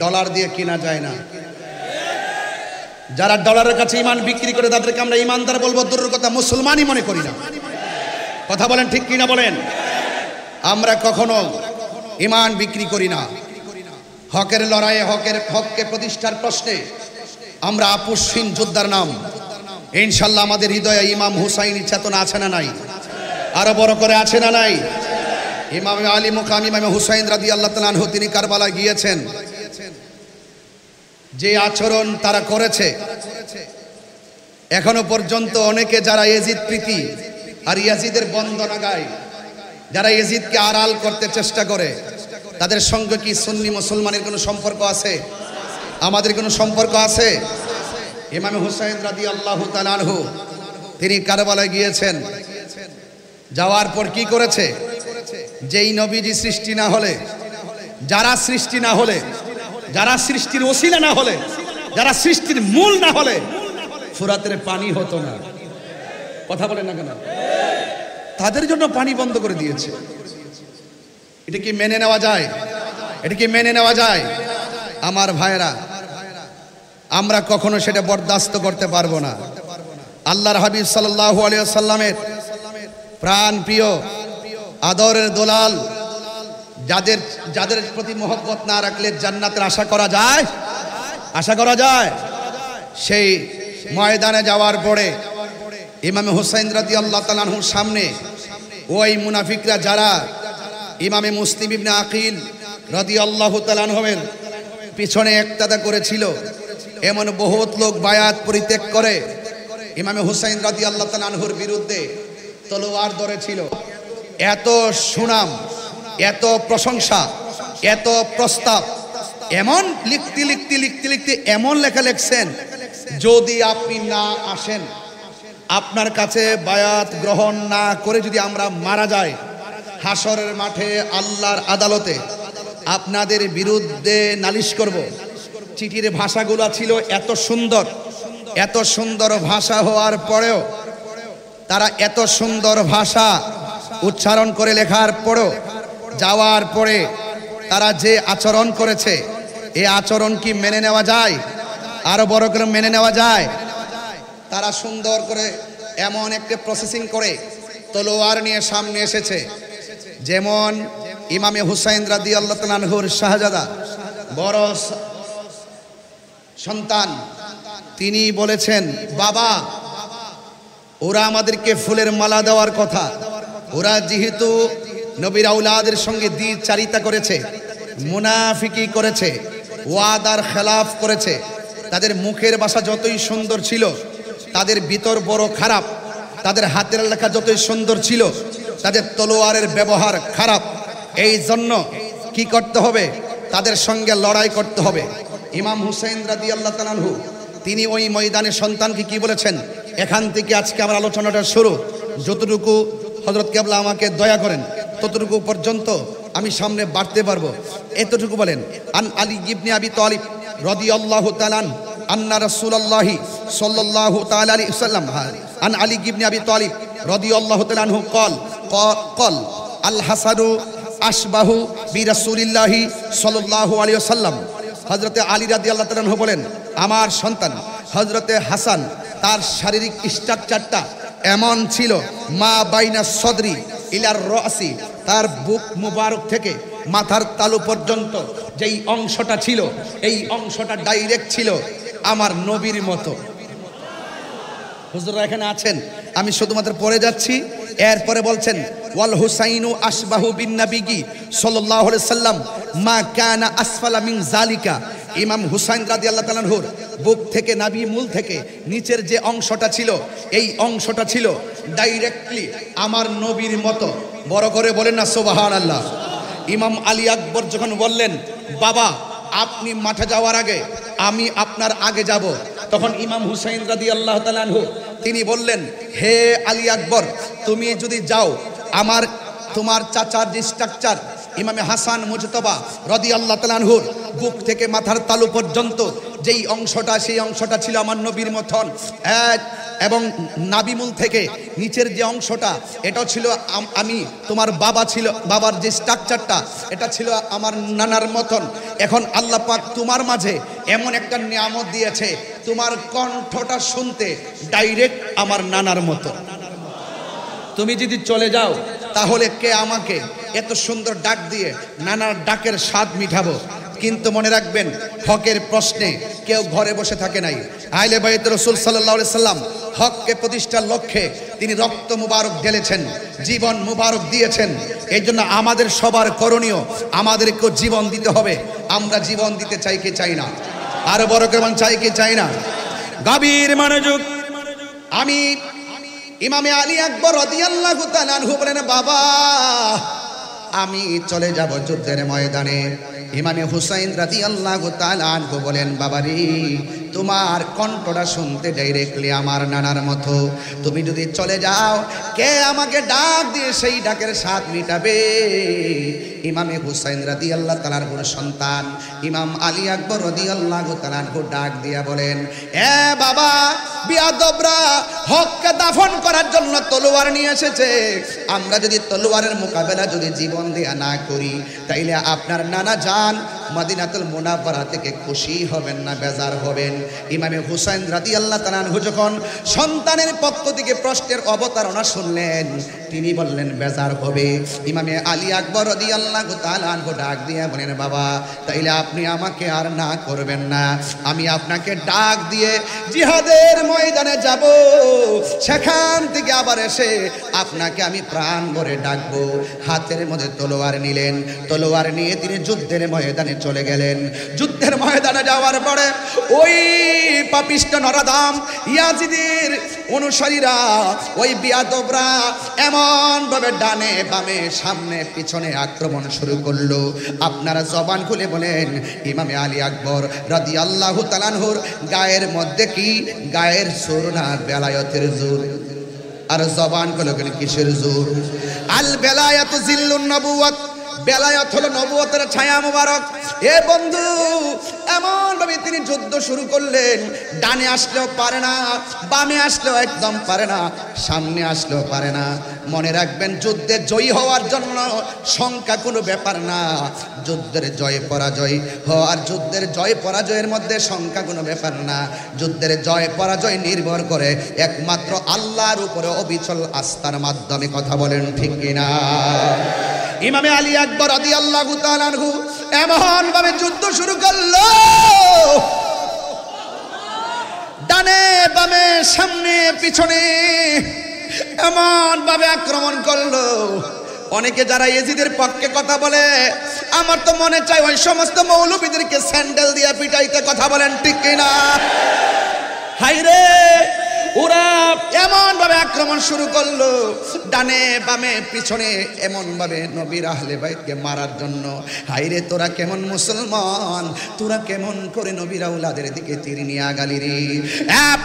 ডলার দিয়ে কিনা যায় না। যারা ডলারের কাছে ইমান বিক্রি করে তাদেরকে আমরা ইমানদার বলবো দূরের কথা, মুসলমানই মনে করি না। কথা বলেন ঠিক কিনা বলেন? আমরা কখনো ইমান বিক্রি করি না। হকের লড়াইয়ে, হককে প্রতিষ্ঠার প্রশ্নে আমরা আপোষহীন যোদ্ধার নাম। ইনশাল্লাহ আমাদের হৃদয়ে ইমাম হুসাইনি চেতনা আছে না নাই? আরো বড় করে আছে না নাই? ইমাম আলী মুকাম ইমাম হুসাইন রাদিয়াল্লাহু তাআলা আনহু তিনি কারবালায় গিয়েছেন। যে আচরণ তারা করেছে, এখনো পর্যন্ত অনেকে যারা ইয়াজিদ প্রীতি আর ইয়াজিদের বন্দনা গায়, যারা ইয়াজিদকে আড়াল করতে চেষ্টা করে, তাদের সঙ্গে কি সুন্নি মুসলমানের কোনো সম্পর্ক আছে? আমাদের কোনো সম্পর্ক আছে? ইমাম হুসাইন রাদিয়াল্লাহু তাআলা আনহু তিনি কারবালায় গিয়েছেন। যাওয়ার পর কি করেছে? যেই নবীজি সৃষ্টি না হলে, যারা সৃষ্টি না হলে, যারা সৃষ্টির ওসিলা না হলে, যারা সৃষ্টির মূল না হলে ফুরাতের পানি হতো না। কথা বলেন না কেন? তাদের জন্য পানি বন্ধ করে দিয়েছে। এটা কি মেনে নেওয়া যায়? এটা কি মেনে নেওয়া যায়? আমার ভাইরা, আমরা কখনো সেটা বরদাস্ত করতে পারবো না। আল্লাহর হাবিব সাল্লাল্লাহু আলাইহি ওয়াসাল্লামের প্রাণ প্রিয় আদরের দোলাল, যাদের প্রতি মহব্বত না রাখলে জান্নাতের আশা করা যায়? আশা করা যায়? সেই ময়দানে যাওয়ার পরে ইমাম হুসাইন রাদিয়াল্লাহু তাআলা আনহুর সামনে ওই মুনাফিকরা যারা ইমামে মুসলিম ইবনে আকিল রাদিয়াল্লাহু তাআলা আনহুর পিছনে একতাদা করেছিল, এমন বহুত লোক বায়াত পরিত্যাগ করে ইমামে হুসাইন রাদিয়াল্লাহু তাআলা আনহুর বিরুদ্ধে তলোয়ার ধরেছিল। এত সুনাম, এত প্রশংসা, এত প্রস্তাব, এমন লিখতে লিখতে লিখতে লিখতে এমন লেখা লিখছেন, যদি আপনি না আসেন, আপনার কাছে বায়াত গ্রহণ না করে যদি আমরা মারা যাই, হাসরের মাঠে আল্লাহর আদালতে আপনাদের বিরুদ্ধে নালিশ করব। চিঠির ভাষাগুলো ছিল এত সুন্দর, এত সুন্দর ভাষা হওয়ার পরেও, তারা এত সুন্দর ভাষা উচ্চারণ করে লেখার পরেও, যাওয়ার পরে তারা যে আচরণ করেছে, এই আচরণ কি মেনে নেওয়া যায়? আরো বড় করে মেনে নেওয়া যায়? তারা সুন্দর করে এমন একটা প্রসেসিং করে তলোয়ার নিয়ে সামনে এসেছে, যেমন ইমামে হুসাইন রাদিয়াল্লাহু তাআলা আনহুর শাহজাদা, বড় সন্তান, তিনি বলেছেন, বাবা, ওরা আমাদেরকে ফুলের মালা দেওয়ার কথা, ওরা যেহেতু নবীর আওলাদের সঙ্গে দ্বিচারিতা করেছে, মুনাফিকি করেছে, ওয়াদার খেলাফ করেছে, তাদের মুখের ভাষা যতই সুন্দর ছিল, তাদের ভিতর বড় খারাপ, তাদের হাতের লেখা যতই সুন্দর ছিল, তাদের তলোয়ারের ব্যবহার খারাপ। এই জন্য কি করতে হবে? তাদের সঙ্গে লড়াই করতে হবে। ইমাম হুসাইন রাদিয়াল্লাহু তাআলা আনহু তিনি ওই ময়দানে সন্তানকে কি বলেছেন, এখান থেকে আজকে আমার আলোচনাটা শুরু। যতটুকু হযরত কেবলা আমাকে দয়া করেন ততটুকু পর্যন্ত আমি সামনে বাড়তে পারবো, এতটুকু বলেন। আন আলী ইবনে আবি তালিব রাদিয়াল্লাহু তাআলা আন্না রাসূলুল্লাহি সাল্লাল্লাহু তাআলা আলাইহি ওয়াসাল্লাম আন আলী ইবনে আবি তালিব রাদিয়াল্লাহু তাআলা আনহু قال আল হাসানু আশবাহু বিরাসূলিল্লাহি সাল্লাল্লাহু আলাইহি ওয়াসাল্লাম। হযরতে আলী রাদিয়াল্লাহু তাআলা আনহু বলেন, আমার সন্তান হযরতে হাসান তার শারীরিক স্ট্রাকচারটা এমন ছিল, মা বাইনা সদরি ইলার রাসি, তার বুক মুবারক থেকে মাথার তালু পর্যন্ত যেই অংশটা ছিল এই অংশটা ডাইরেক্ট ছিল আমার নবীর মতো। হুজুররা এখানে আছেন, আমি শুধুমাত্র পড়ে যাচ্ছি। এরপরে বলছেন ওয়াল হুসাইনু আশবাহু বিন নবী সাল্লাল্লাহু আলাইহি সাল্লাম মা কানা আসফালা মিন জালিকা। ইমাম হুসাইন রাদিয়াল্লাহু তাআলা আনহুর বুক থেকে নাভি মূল থেকে নিচের যে অংশটা ছিল এই অংশটা ছিল ডাইরেক্টলি আমার নবীর মতো। বড় করে বলেন না সুবহানাল্লাহ। ইমাম আলী আকবর যখন বললেন, বাবা আপনি মাঠে যাওয়ার আগে আমি আপনার আগে যাব, তখন ইমাম হুসাইন রাদিয়াল্লাহু তাআলা আনহু তিনি বললেন, হে আলী আকবর, তুমি যদি যাও তোমার চাচার যে স্ট্রাকচার ইমামে হাসান মুজতবা রাদিয়াল্লাহু তাআলা আনহুর বুক থেকে মাথার তালু পর্যন্ত যেই অংশটা সেই অংশটা ছিল আমার নবীর মতন, এবং নাভিমূল থেকে নিচের যে অংশটা এটা ছিল আমি তোমার বাবার যে স্ট্রাকচারটা এটা ছিল আমার নানার মতন। এখন আল্লাহ পাক তোমার মাঝে এমন একটা নিয়ামত দিয়েছে, তোমার কণ্ঠটা শুনতে ডাইরেক্ট আমার নানার মতো। তুমি যদি চলে যাও তাহলে কে আমাকে এত সুন্দর ডাক দিয়ে নানার ডাকের স্বাদ মিঠাবো। কিন্তু মনে রাখবেন, হকের প্রশ্নে কেউ ঘরে বসে থাকে নাই। আহলে বাইত রাসূল সাল্লাল্লাহু আলাইহি সাল্লাম হককে প্রতিষ্ঠার লক্ষ্যে তিনি রক্ত মুবারক ঢেলেছেন, জীবন মুবারক দিয়েছেন। এই জন্য আমাদের সবার করণীয়, আমাদেরকেও জীবন দিতে হবে। আমরা জীবন দিতে চাই কি চাই না? আরো বড় করে চাই কি চাই না? গভীর মনোযোগ। আমি ইমামে আলী আকবর রাদিয়াল্লাহু তাআলা আনহু বলেন, বাবা আমি চলে যাব যুদ্ধের ময়দানে। ইমামে হুসাইন রাদিয়াল্লাহু তাআলা আনহু বলেন, বাবারে তোমার কণ্ঠটা শুনতে ডাইরেক্টলি আমার নানার মতো। তুমি যদি চলে যাও কে আমাকে ডাক দিয়ে সেই ডাকের স্বাদ মিটাবে? ইমামে হুসাইন রাদিয়াল্লাহু তাআলার সন্তান ইমাম আলী আকবর রাদিয়াল্লাহু তাআলা ডাক দিয়া বলেন, এ বাবা, বিয়াদবরা হককে দাফন করার জন্য তলোয়ার নিয়ে এসেছে। আমরা যদি তলোয়ারের মোকাবেলা যদি জীবন দেয়া না করি তাইলে আপনার নানা জান মদিনাতুল মুনাওয়ারা থেকে খুশি হবেন না বেজার হবেন। ইমামে হুসাইন রাদিয়াল্লাহু তাআলা আনহু যখন সন্তানের পক্ষ থেকে প্রশ্নের অবতারণা শুনলেন তিনি বললেন বেজার হবে। ইমামে আলী আকবর রাদিয়াল্লাহু তাআলা আনহু ডাক দিয়ে বলেন, বাবা তাইলে আপনি আমাকে আর না করবেন না, আমি আপনাকে ডাক দিয়ে জিহাদের ময়দানে যাব, সেখান থেকে আবার এসে আপনাকে আমি প্রাণ ভরে ডাকবো। হাতের মধ্যে তলোয়ার নিলেন, তলোয়ার নিয়ে তিনি যুদ্ধের ময়দানে চলে গেলেন। যুদ্ধের ময়দানে যাওয়ার পরে ওই পাপিষ্ট নরাদাম ইয়াজিদের অনুসারীরা, ওই বিয়াদবরা এমন ভাবে ডানে বামে সামনে পিছনে আক্রমণ শুরু করলো। আপনারা জবান খুলে বলেন, ইমামে আলী আকবর রাদিয়াল্লাহু তাআলা আনহুর গায়ের মধ্যে কি গায়ের জোর না বেলায়েতের জোর? আর জবান খুলে বলেন কিসের জোর? আল বেলায়াতু জিল্লুন নবুওয়াত, বেলায়েত হলো নবুয়তের ছায়া মুবারক। এ বন্ধু, এমন ভাবে তিনি যুদ্ধ শুরু করলেন, ডানে আসলেও পারে না, বামে আসলেও একদম পারে না, সামনে আসলেও পারে না। মনে রাখবেন, যুদ্ধে জয়ী হওয়ার জন্য সংখ্যা কোনো ব্যাপার না। যুদ্ধের জয় পরাজয় হওয়ার, যুদ্ধের জয় পরাজয়ের মধ্যে সংখ্যা কোনো ব্যাপার না। যুদ্ধের জয় পরাজয় নির্ভর করে একমাত্র আল্লাহর উপরে অবিচল আস্থার মাধ্যমে। কথা বলেন ঠিক কিনা? ইমামে আলী আকবর রাদিয়াল্লাহু তাআলা আনহু এমন ভাবে যুদ্ধ শুরু করলো, ডানে বামে সামনে পিছনে এমন ভাবে আক্রমণ করলো। অনেকে যারা ইয়েজিদের পক্ষে কথা বলে, আমার তো মনে চায় ওই সমস্ত মৌলবীদেরকে স্যান্ডেল দিয়ে পিটাইতে। কথা বলেন ঠিক কিনা? হাইরে, ওরা এমন ভাবে ভাবে আক্রমণ শুরু করলো, ডানে বামে পিছনে, এমন ভাবে নবীর আহলে বাইতকে মারার জন্য। হায়রে তোরা কেমন মুসলমান, তোরা কেমন করে নবীর আওলাদের দিকে তীর নিয়ে আগালি রে।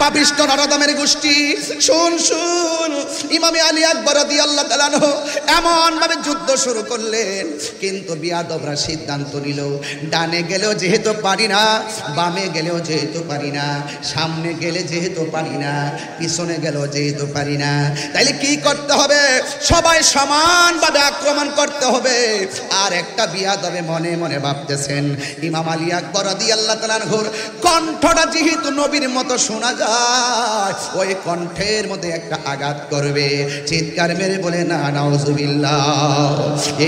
পাপিষ্ঠ নরদমের গোষ্ঠী, শুন শুন, ইমামে আলী আকবর রাদিয়াল্লাহু তাআলা আনহু এমন ভাবে যুদ্ধ শুরু করলেন, কিন্তু বিয়াদবরা সিদ্ধান্ত নিল ডানে গেলেও যেহেতু পারি না, বামে গেলেও যেহেতু পারি না, সামনে গেলে যেহেতু পারি না, পিছনে গেলেও যেহেতু পারি না, তাইলে কি করতে হবে? সবাই সমানভাবে আক্রমণ করতে হবে। আর একটা বিয়াদবে মনে মনে ভাবতেছেন, ইমাম আলী আকবর রাদিয়াল্লাহু তাআলা আনহুর কণ্ঠটা যেহেতু নবীর মতো শোনা যায়, ওই কণ্ঠের মধ্যে একটা আঘাত করবে। চিৎকার মেরে বলে না নাউজুবিল্লাহ।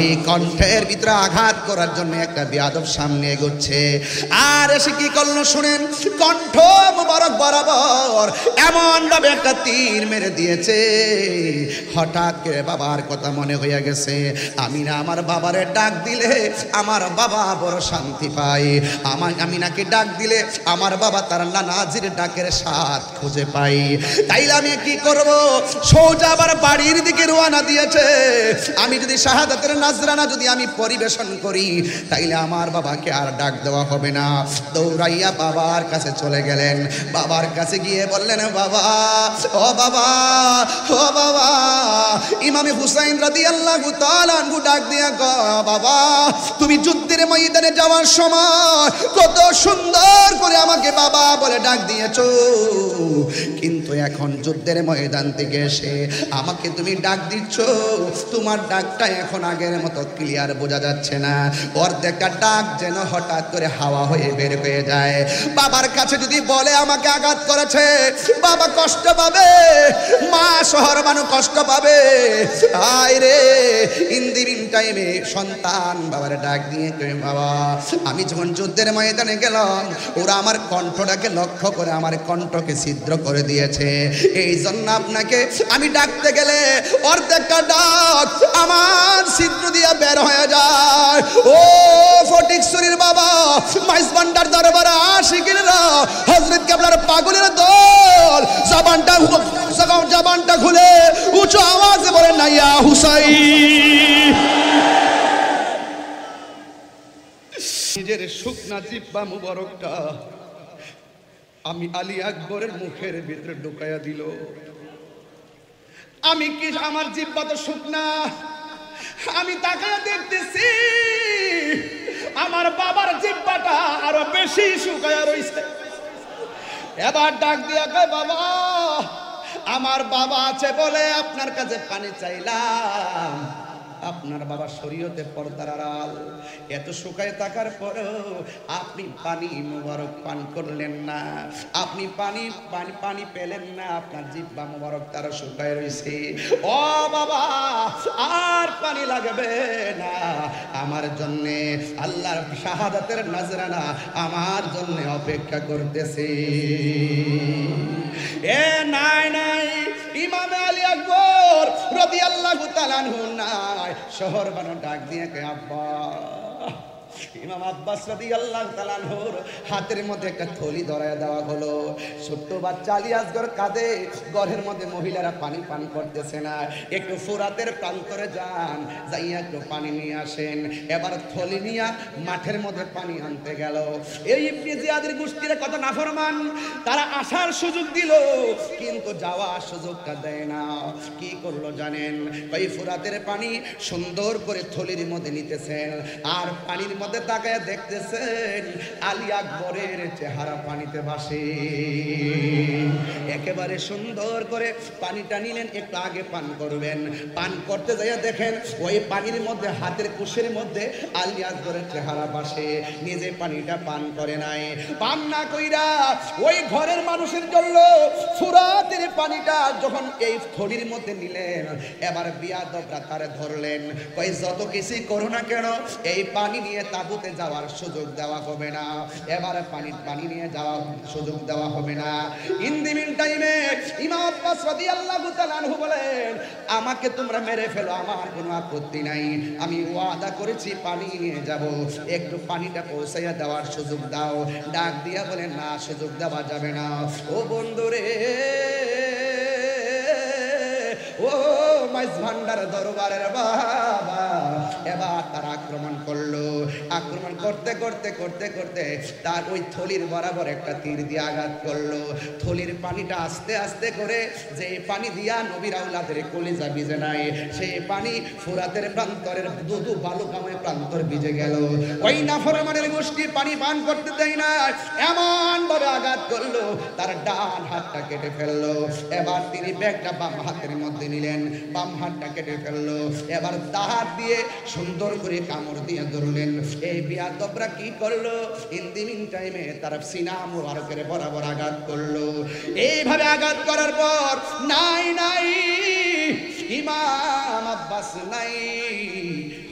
এই কণ্ঠের ভিতরে আঘাত করার জন্য একটা বিয়াদব সামনে এগোচ্ছে। আর এসে কি করলো শুনেন, কণ্ঠ মুবারক বরাবর এমন ভাবে একটা তীর মেরে দিয়েছে। হঠাৎ করে বাবার কথা মনে হয়ে গেছে, আমি না আমার বাবারে ডাক দিলে আমার বাবা বড় শান্তি পায়, আমি নাকি ডাক দিলে আমার বাবা তার নানাজির ডাকের স্বাদ খুঁজে পাই। তাইলে আমি কি করব? সোজা আবার বাড়ির দিকে রওনা দিয়েছে। আমি যদি শাহাদাতের নাজরানা যদি আমি পরিবেশন করি, তাইলে আমার বাবাকে আর ডাক দেওয়া হবে না। দৌড়াইয়া বাবার কাছে চলে গেলেন। বাবার কাছে গিয়ে বললেন, বাবা, ও বাবা, ও বাবা। ইমামে হুসাইন রাদিয়াল্লাহু তাআলা আনহু ডাক দিয়া কয়, বাবা তুমি যুদ্ধের ময়দানে যাওয়ার সময় কত সুন্দর করে আমাকে বাবা বলে ডাক দিয়েছো, কিন্তু এখন যুদ্ধের ময়দান থেকে এসে আমাকে তুমি ডাক দিচ্ছ, তোমার ডাকটা এখন আগের মতো ক্লিয়ার বোঝা যাচ্ছে না। অর্ধেকটা ডাক যেন হঠাৎ করে হাওয়া হয়ে বের হয়ে যায়। বাবার কাছে যদি বলে আমাকে আঘাত করেছে, বাবা কষ্ট পাবে, মা শহর মানুষ কষ্ট পাবে। আয় রে, ইন দি মিন টাইমে সন্তান বাবার ডাক দিয়ে কই, বাবা আমি যখন যুদ্ধের ময়দানে গেলাম, ওরা আমার কণ্ঠটাকে লক্ষ্য করে আমার কণ্ঠকে ছিদ্র করে দিয়েছে, এই জন্য আপনাকে আমি ডাকতে গেলে অর্ধেকটা ডাক আমার ছিদ্র দিয়ে বের হয়ে যায়। ও ফটিকছড়ির বাবা, মাইজবান্ডার দরবারে আশিকিরা, হযরত কেবলার পাগলের দল, জবানটা খুলে উঁচু আওয়াজে বলে না, ইয়া হুসাইন। নিজের শুকনা জিহ্বা মুবারকটা আমি আলী আকবরের মুখের ভিতরে ঢুকাইয়া দিল। আমি কি, আমার জিহ্বা তো শুকনা, আমি তাকায়া দেখতেছি আমার বাবার জিহ্বাটা আরো বেশি শুকায়া রইছে। এবার ডাক দিয়া কয়, বাবা আমার বাবা আছে বলে আপনার কাছে পানি চাইলাম। আপনার বাবা শরীয়তে পর্দার আড়াল, এত শুকায় থাকার পরেও আপনি পানি মুবারক পান করলেন না, আপনি পানি পেলেন না, আপনার জিহ্বা মুবারক তারা শুকায় রয়েছে। ও বাবা আর পানি লাগবে না, আমার জন্যে আল্লাহর শাহাদাতের নাজরানা আমার জন্যে অপেক্ষা করতেছে। এ নাই নাই, ইমাম আলী আকবর রাদিয়াল্লাহু তাআলা আনহু নাই, শহর বানো ডাক দিয়ে কে, আব্বা। ইমাম আব্বাস রাদিয়াল্লাহু তাআলা আনহুর হাতের মধ্যে একটা থলি ধরায় দেওয়া হলো। ছোট্ট বাচ্চা আলী আসগর কাঁদে, ঘরের মধ্যে মহিলারা পানি পান করতেছে না, একটু ফুরাতের প্রান্তরে যান, যাইয়া একটু পানি নিয়ে আসেন। এবার থলি নিয়ে মাঠের মধ্যে পানি আনতে গেল। এই ইবনে জিয়াদের গোষ্ঠীর কত নাফরমান, তারা আসার সুযোগ দিল কিন্তু যাওয়ার সুযোগটা দেয় না। কি করলো জানেন? ওই ফুরাতের পানি সুন্দর করে থলির মধ্যে নিতেছেন, আর পানির মধ্যে তাকায় দেখতেছেন আলী আকবরের চেহারা পানিতে ভাসে। একেবারে সুন্দর করে পানিটা নিলেন, একটু আগে পান করবেন, পান করতে যাইয়া দেখেন ওই পানির মধ্যে হাতের কুশের মধ্যে আলী আকবরের চেহারা ভাসে। নিজে পানিটা পান করে নাই, পান না কইরা ওই ঘরের মানুষের জন্য ফুরাতের পানিটা যখন এই থলির মধ্যে নিলেন, এবার বিয়াদবরা তারে ধরলেন, কই যত কিছুই করো না কেন এই পানি নিয়ে তাবুতে যাওয়ার সুযোগ দেওয়া হবে না, এবারে পানি নিয়ে যাওয়ার সুযোগ দেওয়া হবে না। ইন দি মিন টাইমে ইমাম আব্বাস রাদিয়াল্লাহু তাআলা আনহু বলেন, আমাকে তোমরা মেরে ফেলো, আমার কোনো আপত্তি নাই, আমি ওয়াদা করেছি পানি নিয়ে যাব, একটু পানিটা পৌঁছাইয়া দেওয়ার সুযোগ দাও। ডাক দিয়া বলেন, না সুযোগ দেওয়া যাবে না। ও বন্ধুরে, ও মাইজ ভান্ডার দরবারের বাবা। এবার তারা আক্রমণ করলো। আক্রমণ করতে করতে করতে করতে তার ওই থলির বরাবর একটা তীর দিয়ে আঘাত করলো। থলির পানিটা আস্তে আস্তে করে, যে পানি দিয়া নবীর আওলাদের কলিজা ভিজে নাই, সেই পানি ফুরাতের প্রান্তরের দুদু বালুকাময় প্রান্তর ভিজে গেল। ওই নাফরমানের গোষ্ঠী পানি পান করতে দেয় না, এমন ভাবে আঘাত করলো তার ডান হাতটা কেটে ফেললো। এবার তিনি ব্যাগটা বাম হাতের মধ্যে নিলেন, বাম হাতটা কেটে ফেললো। এবার হাত দিয়ে সুন্দর করে কামড় দিয়ে ধরলেন। এই বিয়াদবরা কি করলো, ইন দি মিন টাইমে তার সিনা মুবারকের বরাবর আঘাত করলো। এইভাবে আঘাত করার পর নাই নাই ইমাম আব্বাস নাই,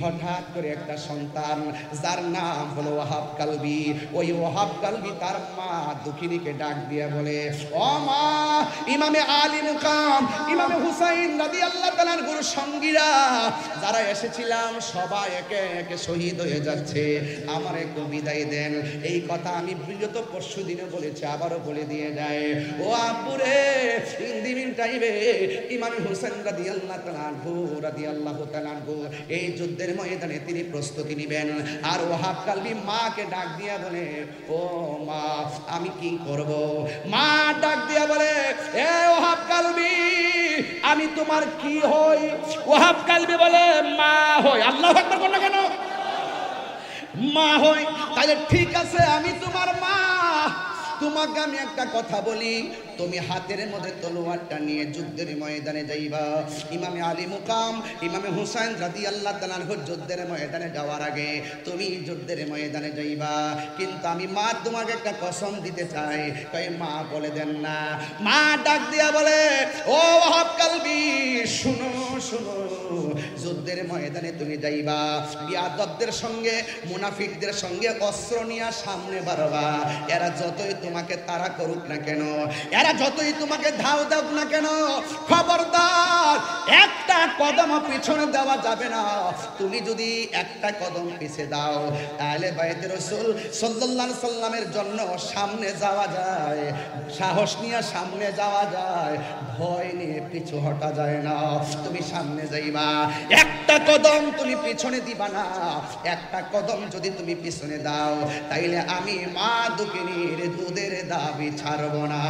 হঠাৎ করে একটা সন্তান যার নাম হলো ওয়াহাব কালবি, ওই ওয়াহাব কালবি তার মা দুঃখিনীকে ডাক দিয়ে বলে, ও মা, ইমামে আলী মুকাম ইমামে হুসাইন রাদিয়াল্লাহু তাআলার গুরু সঙ্গীরা যারা এসেছিলাম সবাই একে একে শহীদ হয়ে যাচ্ছে, আমার একটু বিদায় দেন। এই কথা আমি বিগত পরশু দিনে বলেছি, আবারও বলে দিয়ে যায়, ও আব্বুরে, ইন্দিমিন টাইমে ইমামে হুসাইন রাদিয়াল্লাহু তাআলা এই যুদ্ধের ময়দানে তিনি প্রস্তুতি নেবেন। আর ওয়াহাব কালবি মাকে ডাক দিয়া বলে, ও মা, আমি কি করব? মা ডাক দিয়া বলে, এ ওয়াহাব কালবি, আমি তোমার কি হই? ওয়াহাব কালবি বলে, মা হই। আল্লাহু আকবার বল না কেন? মা হই। তাহলে ঠিক আছে, আমি তোমার মা। তোমাকে আমি একটা কথা বলি, তুমি হাতের মধ্যে তলোয়ারটা নিয়ে যুদ্ধের ময়দানে যাইবা। ইমামে আলী মুকাম ইমামে হুসাইন রাদিয়াল্লাহু তাআলা যুদ্ধের ময়দানে যাওয়ার আগে তুমি যুদ্ধের ময়দানে যাইবা। কিন্তু আমি মা তোমাকে একটা কসম দিতে চাই। তাই মা বলে দেন না। মা ডাক দিয়া বলে, ও ওয়াহাব কালবি, শুনো শুনো, যুদ্ধের ময়দানে তুমি যাইবা, বিয়াদবদের সঙ্গে মুনাফিকদের সঙ্গে অস্ত্র নিয়ে সামনে বাড়বা। এরা যতই তোমাকে তাড়া করুক না কেন, এরা যতই তোমাকে ধাও দাও না কেন, খবরদার একটা কদম পিছনে দেওয়া যাবে না। তুমি যদি একটা কদম পিছে দাও, তাহলে বাইতে রাসূল সাল্লাল্লাহু আলাইহি সাল্লামের জন্য সামনে যাওয়া যায়, সাহস নিয়ে সামনে যাওয়া যায়, ভয় নিয়ে পিছু হটা যায় না। তুমি সামনে যাইবা, একটা কদম তুমি পিছনে দিবা না। একটা কদম যদি তুমি পিছনে দাও, তাইলে আমি মা দুঃখিনীর দুধের দাবি ছাড়ব না।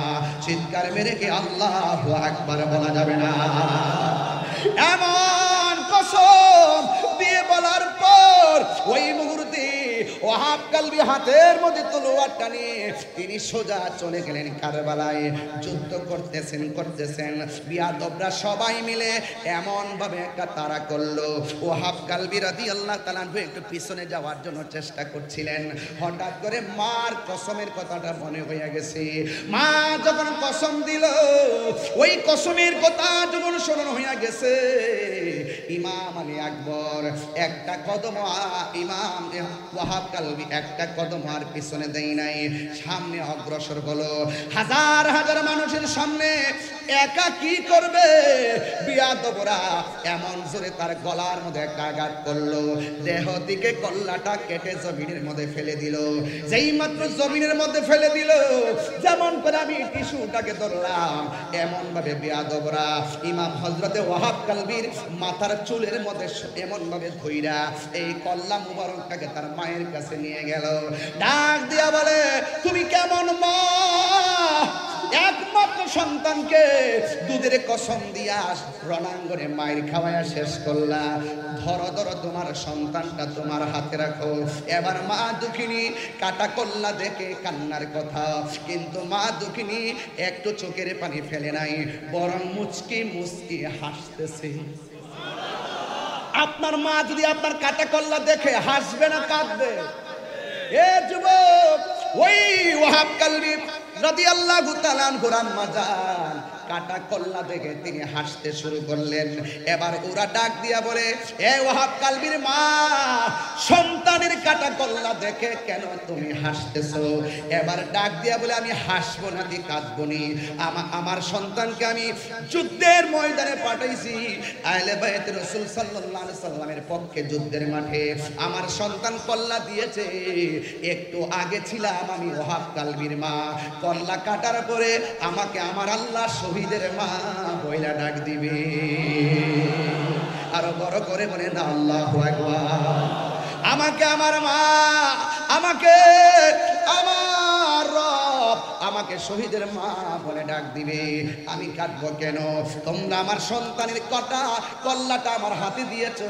চিৎকার মেরে কি আল্লাহু আকবার বলা যাবে না? এমন কসম দিয়ে বলার পর ওই মুহূর্তে ওয়াহাব কালবি হাতের মধ্যে তলোয়ারটা নিয়ে তিনি সোজা চলে গেলেন কারবালায়। যুদ্ধ করতেছেন বিয়াদবরা সবাই মিলে এমন ভাবে একটা তাড়া করলো। ওয়াহাব কালবি রাদিয়াল্লাহু তাআলা একটু পিছনে যাওয়ার জন্য চেষ্টা করছিলেন। হঠাৎ করে মার কসমের কথাটা মনে হয়ে গেছে। মা যখন কসম দিল, ওই কসমের কথা যখন স্মরণ হয়ে গেছে, ইমাম আলী আকবর একটা কদম, ইমাম ওয়াহাব কালবি একটা কদম আর পিছনে দেয় নাই, সামনে অগ্রসর হলো। হাজার হাজার মানুষের সামনে একা কি করবে? বিয়াদবরা এমন জোরে তার গলার মধ্যে একটা আঘাত করলো, দেহ দিকে কল্লাটা কেটে জমিনের মধ্যে ফেলে দিল। যেই মাত্র জমিনের মধ্যে ফেলে দিল, যেমন করে আমি টিস্যুটাকে ধরলাম, এমন ভাবে বিয়াদবরা ইমাম হযরতে ওয়াহাব কালবির মাথার চুলের মধ্যে এমন ভাবে ধইরা এই কল্লা মুবারকটাকে তার মায়ের কাছে নিয়ে গেল। ডাক দিয়া বলে, তুমি কেমন মা? একমাত্র সন্তানকে দুধের কসম দিয়া রণাঙ্গনে মায়ের খাওয়ায়া শেষ করলা। ধরো ধরো তোমার সন্তানটা তোমার হাতে রাখো। এবার মা দুঃখিনী কাটা কল্লা দেখে কান্নার কথা, কিন্তু মা দুঃখিনী একটু চোখের পানি ফেলে নাই, বরং মুচকি মুচকি হাসতেছে। আপনার মা যদি আপনার কাটা কল্লা দেখে হাসবে না কাঁদবে? এ যুবক, ওই ওয়াহাব কালবি রাদিয়াল্লাহু তাআলা আনহু আম্মা জান কাটা কল্লা দেখে তিনি হাসতে শুরু করলেন। এবার ওরা ডাক দিয়া বলে, এ ওয়াহাব কালবির মা, সন্তানের কাটা কল্লা দেখে কেন তুমি হাসতেছো? এবার ডাক দিয়া বলে, আমি হাসবো না দি কাঁদবো নি, আমার সন্তানকে আমি যুদ্ধের ময়দানে পাঠাইছি, আহলে বাইত রাসূল সাল্লাল্লাহু আলাইহি সাল্লামের পক্ষে যুদ্ধের মাঠে আমার সন্তান কল্লা দিয়েছে। একটু আগে ছিলাম আমি ওয়াহাব কালবির মা, কল্লা কাটার পরে আমাকে আমার আল্লাহ শহীদের মা বইলা ডাক দিবে। আরো বড় করে বলেন আল্লাহু আকবার। আমাকে আমার মা, আমাকে আমার রব আমাকে শহীদের মা বলে ডাক দিবে। আমি কাঁদবো কেন? তোমরা আমার সন্তানের কল্লাটা আমার হাতে দিয়েছো।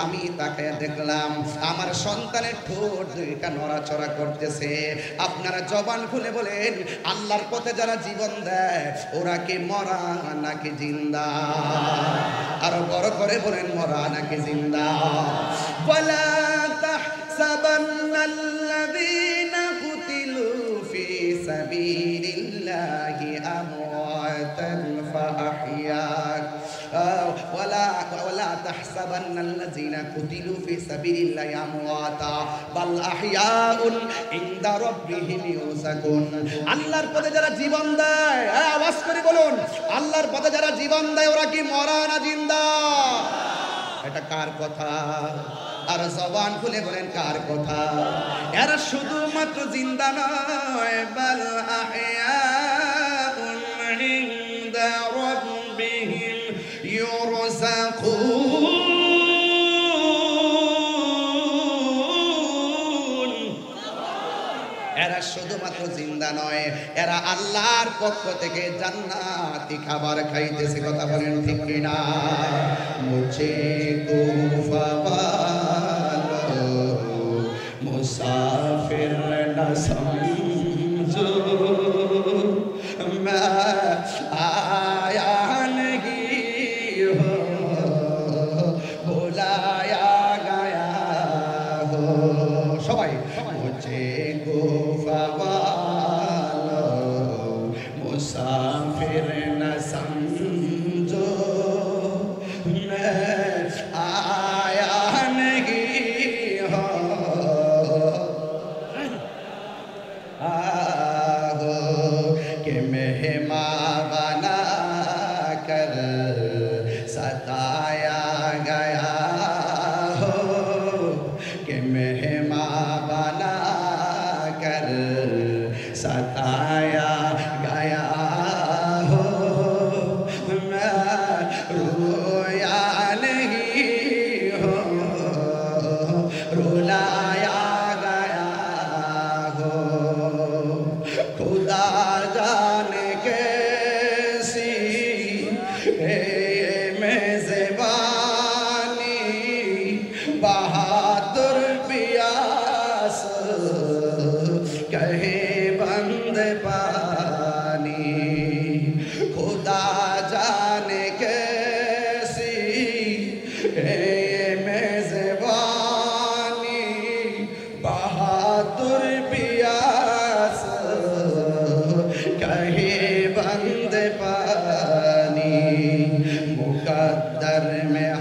আমি তাকে দেখলাম আমার সন্তানের ঠোঁট দুইটা নড়াচড়া করতেছে। আপনারা জবান খুলে বলেন, আল্লাহর পথে যারা জীবন দেয় ওরা কি মরা নাকি জিন্দা? আরো বড় করে বলেন, মরা নাকি জিন্দা? ওয়ালা তাহসাবান্নাল্লাযীনা কুতিলু ফি সাবিলিল্লাহি আমওয়াতান ফাআহইয়াক ওয়ালা তাহসাবান্নাল্লাযীনা কুতিলু ফি সাবিলিল্লাহি আমওয়াতা বাল আহইয়াউন ইনদা রাব্বিহিম ইউরযাকুন। আল্লাহর পথে যারা জীবন দেয়, আওয়াজ করে বলুন, আল্লাহর পথে যারা জীবন দেয় ওরা কি মরা না জিন্দা? এটা কার কথা? আর জবান খুলে বলেন কার কথা? এরা শুধুমাত্র জিন্দা নয়, বাল আহইয়াউন ইনদা রাব্বিহিম ইউরযাকুন। এরা শুধুমাত্র জিন্দা নয়, এরা আল্লাহর পক্ষ থেকে জান্নাতি খাবার খাইতেছে। কথা বলেন ঠিক কিনা? মুঝে কুফাওয়ালো মুসাফির না সমঝো, मैं आया नहीं हो बुलाया गया हो। সবাই मुझे कुफावालो मुसाफिर न समझो, मैं आया नहीं हो कि मेहमान बना कर सताया गया हो, कि मेहमान बना कर सताया गया हो। मैं रोया नहीं हो रुलाया गया हो। खुदा जाने कैसी है मेज़बानी, बहादुर पियास कहे बंद पानी। खुदा जाने कैसी है मेज़बानी, बहादुर पियास कहे बंद पानी। मुकद्दर में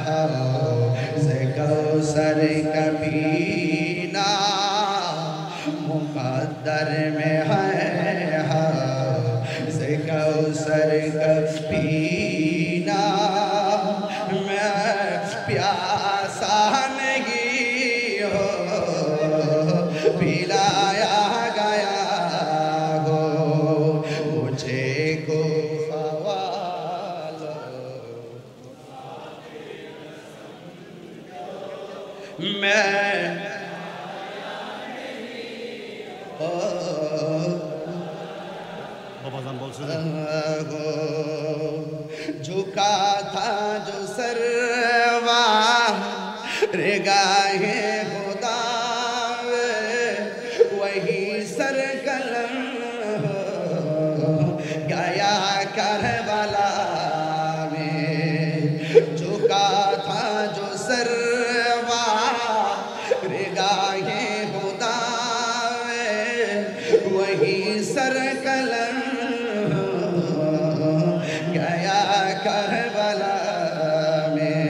हौज़ कौसर कभी ना, मुकद्दर में है हौज़ कौसर कभी ना। मैं प्यासा नहीं हो पिलाया गया हो, मुझे कुफावालो मैं বাবাজান বলছেন झुका था जो सरवा रे गाहे खुदा वही सर कलम गया करबला में। झुका था जो सरवा रे गाहे खुदा वही सर कलम गया करबला में।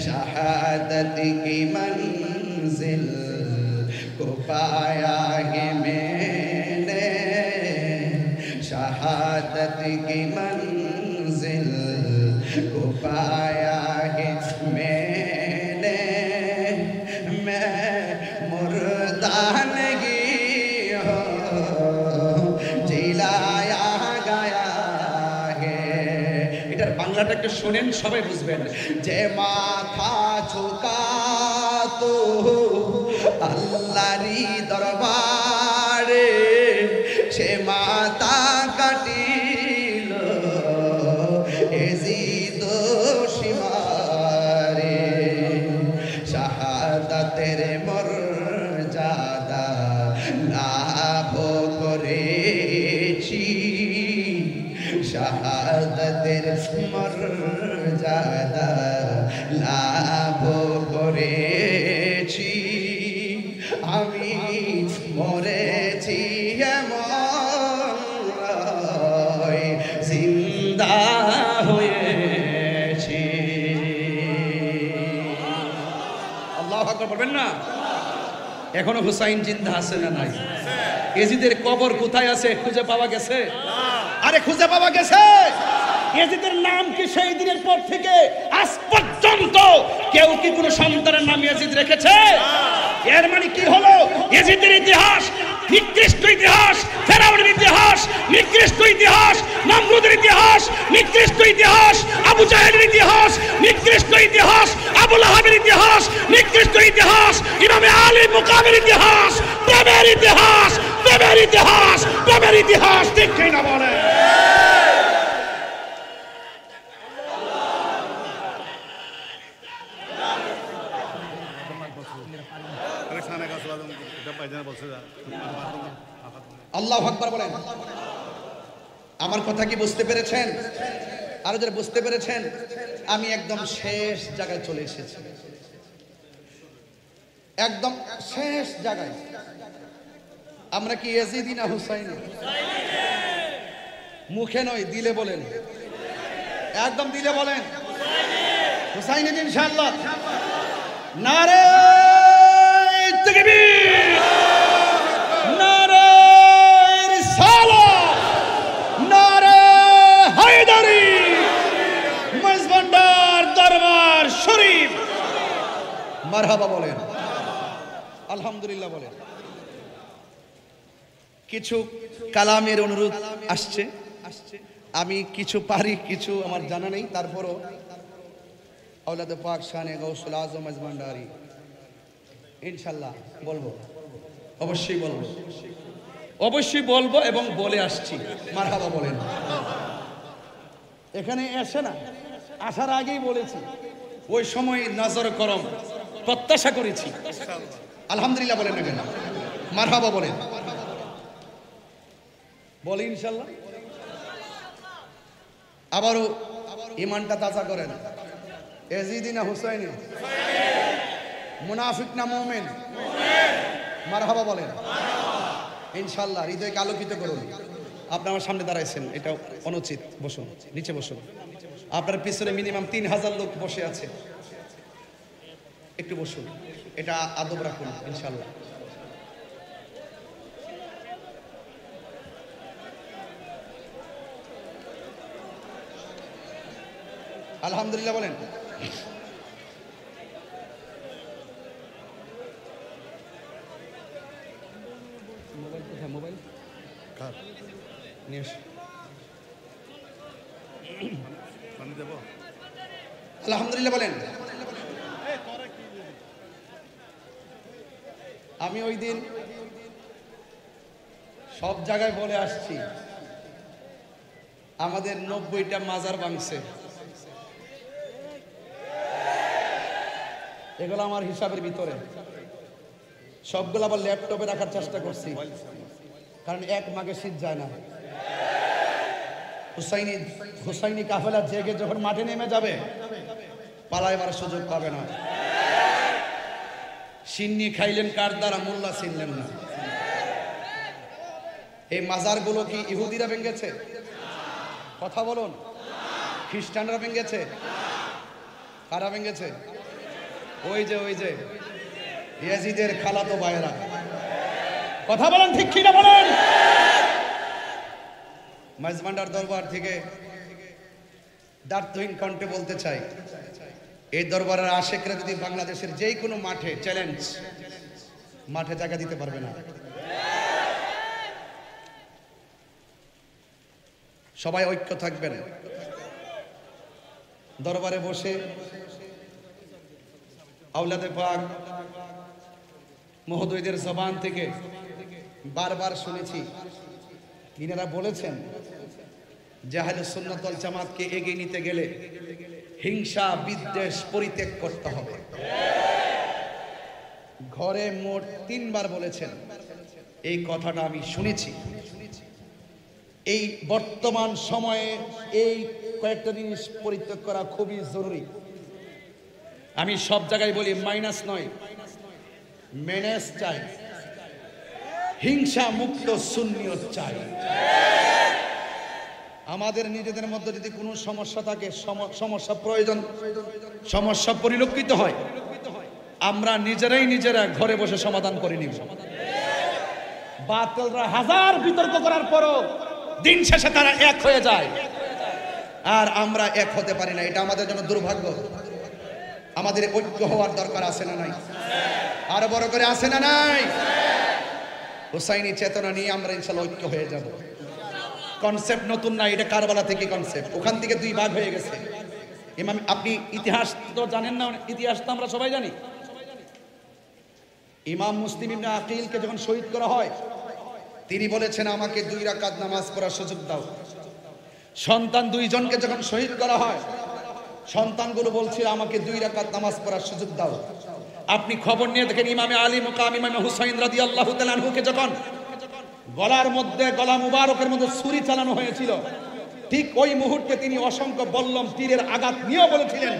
शहादत की मंजिल को पाया है मैंने, शहादत की मंजिल को पाया है मैंने। मैं मुर्दा नहीं हो जिलाया गया কথাটা একটু শোনেন, সবাই বুঝবেন। যে মাথা ঝুঁকাতো আল্লাহরই দরবারে, সে মাথা কাটিল এজিদ সীমারে। শাহাদাতের মর্যাদা লাভ করেছি, শাহাদাতের মর্যাদা লাভ করেছি। আমি মরেছি এমন জিন্দা হয়েছি। আল্লাহু আকবার বলবেন না? এখনো হুসাইন জিন্দা আছে না নাই? এজিদের কবর কোথায় আছে খুঁজে পাওয়া গেছে? আরে খুঁজে পাওয়া গেছে। এজিদের নাম কি সেই দিনের পর থেকে আজ পর্যন্ত কেউ কি কোনো সন্তানের নাম এজিদ রেখেছে? এর মানে কি হলো? এজিদের ইতিহাস নিকৃষ্ট ইতিহাস, ফেরাউনের ইতিহাস নিকৃষ্ট ইতিহাস, নমরুদের ইতিহাস নিকৃষ্ট ইতিহাস, আবু জাহেলের ইতিহাস নিকৃষ্ট ইতিহাস, আবু লাহাবের ইতিহাস নিকৃষ্ট ইতিহাস, ইমামে আলী মুকামের ইতিহাস, প্রেমের ইতিহাস, প্রেমের ইতিহাস, প্রেমের ইতিহাস। ঠিক কি না বলে? আল্লাহু আকবার বলেন। আমার কথা কি বুঝতে পেরেছেন? আরো যারা বুঝতে পেরেছেন, আমি একদম শেষ জায়গায় চলে এসেছি, একদম শেষ জায়গায়। আমরা কি ইয়াজিদি না হুসাইনি? মুখে নয়, দিলে বলেন, একদম দিলে বলেন হুসাইনি ইনশাআল্লাহ। নারে তাকবীর, নারে রিসালাত, নারে হায়দারি, মেজবান্ডার দরবার শরীফ। মারহাবা বলেন, আলহামদুলিল্লাহ বলেন। কিছু কালামের অনুরোধ আসছে, আমি কিছু পারি, কিছু আমার জানা নেই, তারপরও আওলাদ পাক শানে গৌসুল আজম মেজবান্ডারি ইনশাআল্লাহ বলবো, অবশ্যই বলবো, অবশ্যই বলবো এবং বলে আসছি। মারহাবা বলেন। এখানে এসে না আসার আগেই বলেছি, ওই সময় নজর করম প্রত্যাশা করেছি। আলহামদুলিল্লাহ বলেন না কেন? মারহাবা বলেন, বলি ইনশাআল্লাহ। আবারও ইমানটা তাজা করেন। এজিদি না হুসাইনি? মুনাফিক না মুমিন? মারহাবা বলেন ইনশাআল্লাহ। হৃদয়কে আলোকিত করুন। আপনি আমার সামনে দাঁড়াইছেন, এটা অনুচিত। বসুন, নিচে বসুন। আপনার পিছনে মিনিমাম 3000 লোক বসে আছে, একটু বসুন, এটা আদব রাখুন ইনশাআল্লাহ। আলহামদুলিল্লাহ বলেন। মোবাইল কোথায়? মোবাইল নিয়ে আলহামদুলিল্লাহ বলেন। আমি ওই দিন সব জায়গায় বলে আসছি, আমাদের 90টা মাজার ভাঙছে। এগুলো আমার হিসাবের ভিতরে, সবগুলো আবার ল্যাপটপে রাখার চেষ্টা করছি, কারণ এক মাঘে শীত যায় না। হুসাইনি কাফেলা জেগে যখন মাঠে নেমে যাবে, পালাইবার সুযোগ পাবে না। সিন্নি খাইলেন কার দ্বারা? মোল্লা চিনলেন না। এই মাজারগুলো কি ইহুদিরা ভেঙেছে? কথা বলুন। খ্রিস্টানরা ভেঙেছে? কারা ভেঙেছে? ওই যে ইয়াজিদের খালাতো ভাইয়েরা। কথা বলেন, ঠিক কি না বলেন? মেজবান্ডার দরবার থেকে দার্থহীন কণ্ঠে বলতে চাই, এই দরবারের আশেকরা যদি বাংলাদেশের যে কোনো মাঠে চ্যালেঞ্জ, মাঠে জায়গা দিতে পারবে না। সবাই ঐক্য থাকবেন। দরবারে বসে আওলাদে পাক মহোদয়দের জবান থেকে বারবার শুনেছি, ইনারা বলেছেন যে আহলে সুন্নাত ওয়াল জামাতকে এগিয়ে নিতে গেলে হিংসা বিদ্বেষ পরিত্যাগ করতে হবে। ঘরে মোট 3 বার বলেছেন, এই কথাটা আমি শুনেছি। এই বর্তমান সময়ে এই কয়েকটা জিনিস পরিত্যাগ করা খুবই জরুরি। আমি সব জায়গায় বলি মাইনাস নয়, মেনেস চাই, হিংসা মুক্ত সুন্নিয়ত চাই। আমাদের নিজেদের মধ্যে যদি কোনো সমস্যা থাকে, সমস্যা প্রয়োজন, সমস্যা পরিলক্ষিত হয়, আমরা নিজেরা ঘরে বসে সমাধান করে নিব। বাতিলরা হাজার বিতর্ক করার পরও দিন শেষে তারা এক হয়ে যায়, আর আমরা এক হতে পারি না। এটা আমাদের জন্য দুর্ভাগ্য। আমাদের ঐক্য হওয়ার দরকার আছে না নাই? আরো বড় করে আছে না নাই? হুসাইনি চেতনা নিয়ে আমরা ইনশাআল্লাহ ঐক্য হয়ে যাব। কনসেপ্ট নতুন না, এটা কারবালা থেকে কনসেপ্ট। ওখান থেকে 2 ভাগ হয়ে গেছে। ইমাম, আপনি ইতিহাস তো জানেন না? ইতিহাস তো আমরা সবাই জানি। ইমাম মুসলিম ইবনে আকিলকে যখন শহীদ করা হয়, তিনি বলেছেন আমাকে 2 রাকাত নামাজ পড়ার সুযোগ দাও। সন্তান 2 জনকে যখন শহীদ করা হয়, সন্তানগুলো বলছিল আমাকে 2 রাকাত নামাজ পড়ার সুযোগ দাও। আপনি খবর নিয়ে দেখেন, ইমামে আলী মুকাম ইমামে হুসাইন রাদিয়াল্লাহু তাআলা আনহুকে যখন গলার মধ্যে, গলা মুবারকের মধ্যে ছুরি চালানো হয়েছিল, ঠিক ওই মুহূর্তে তিনি অসংখ্য বল্লম তীরের আঘাত নিয়ে বলেছিলেন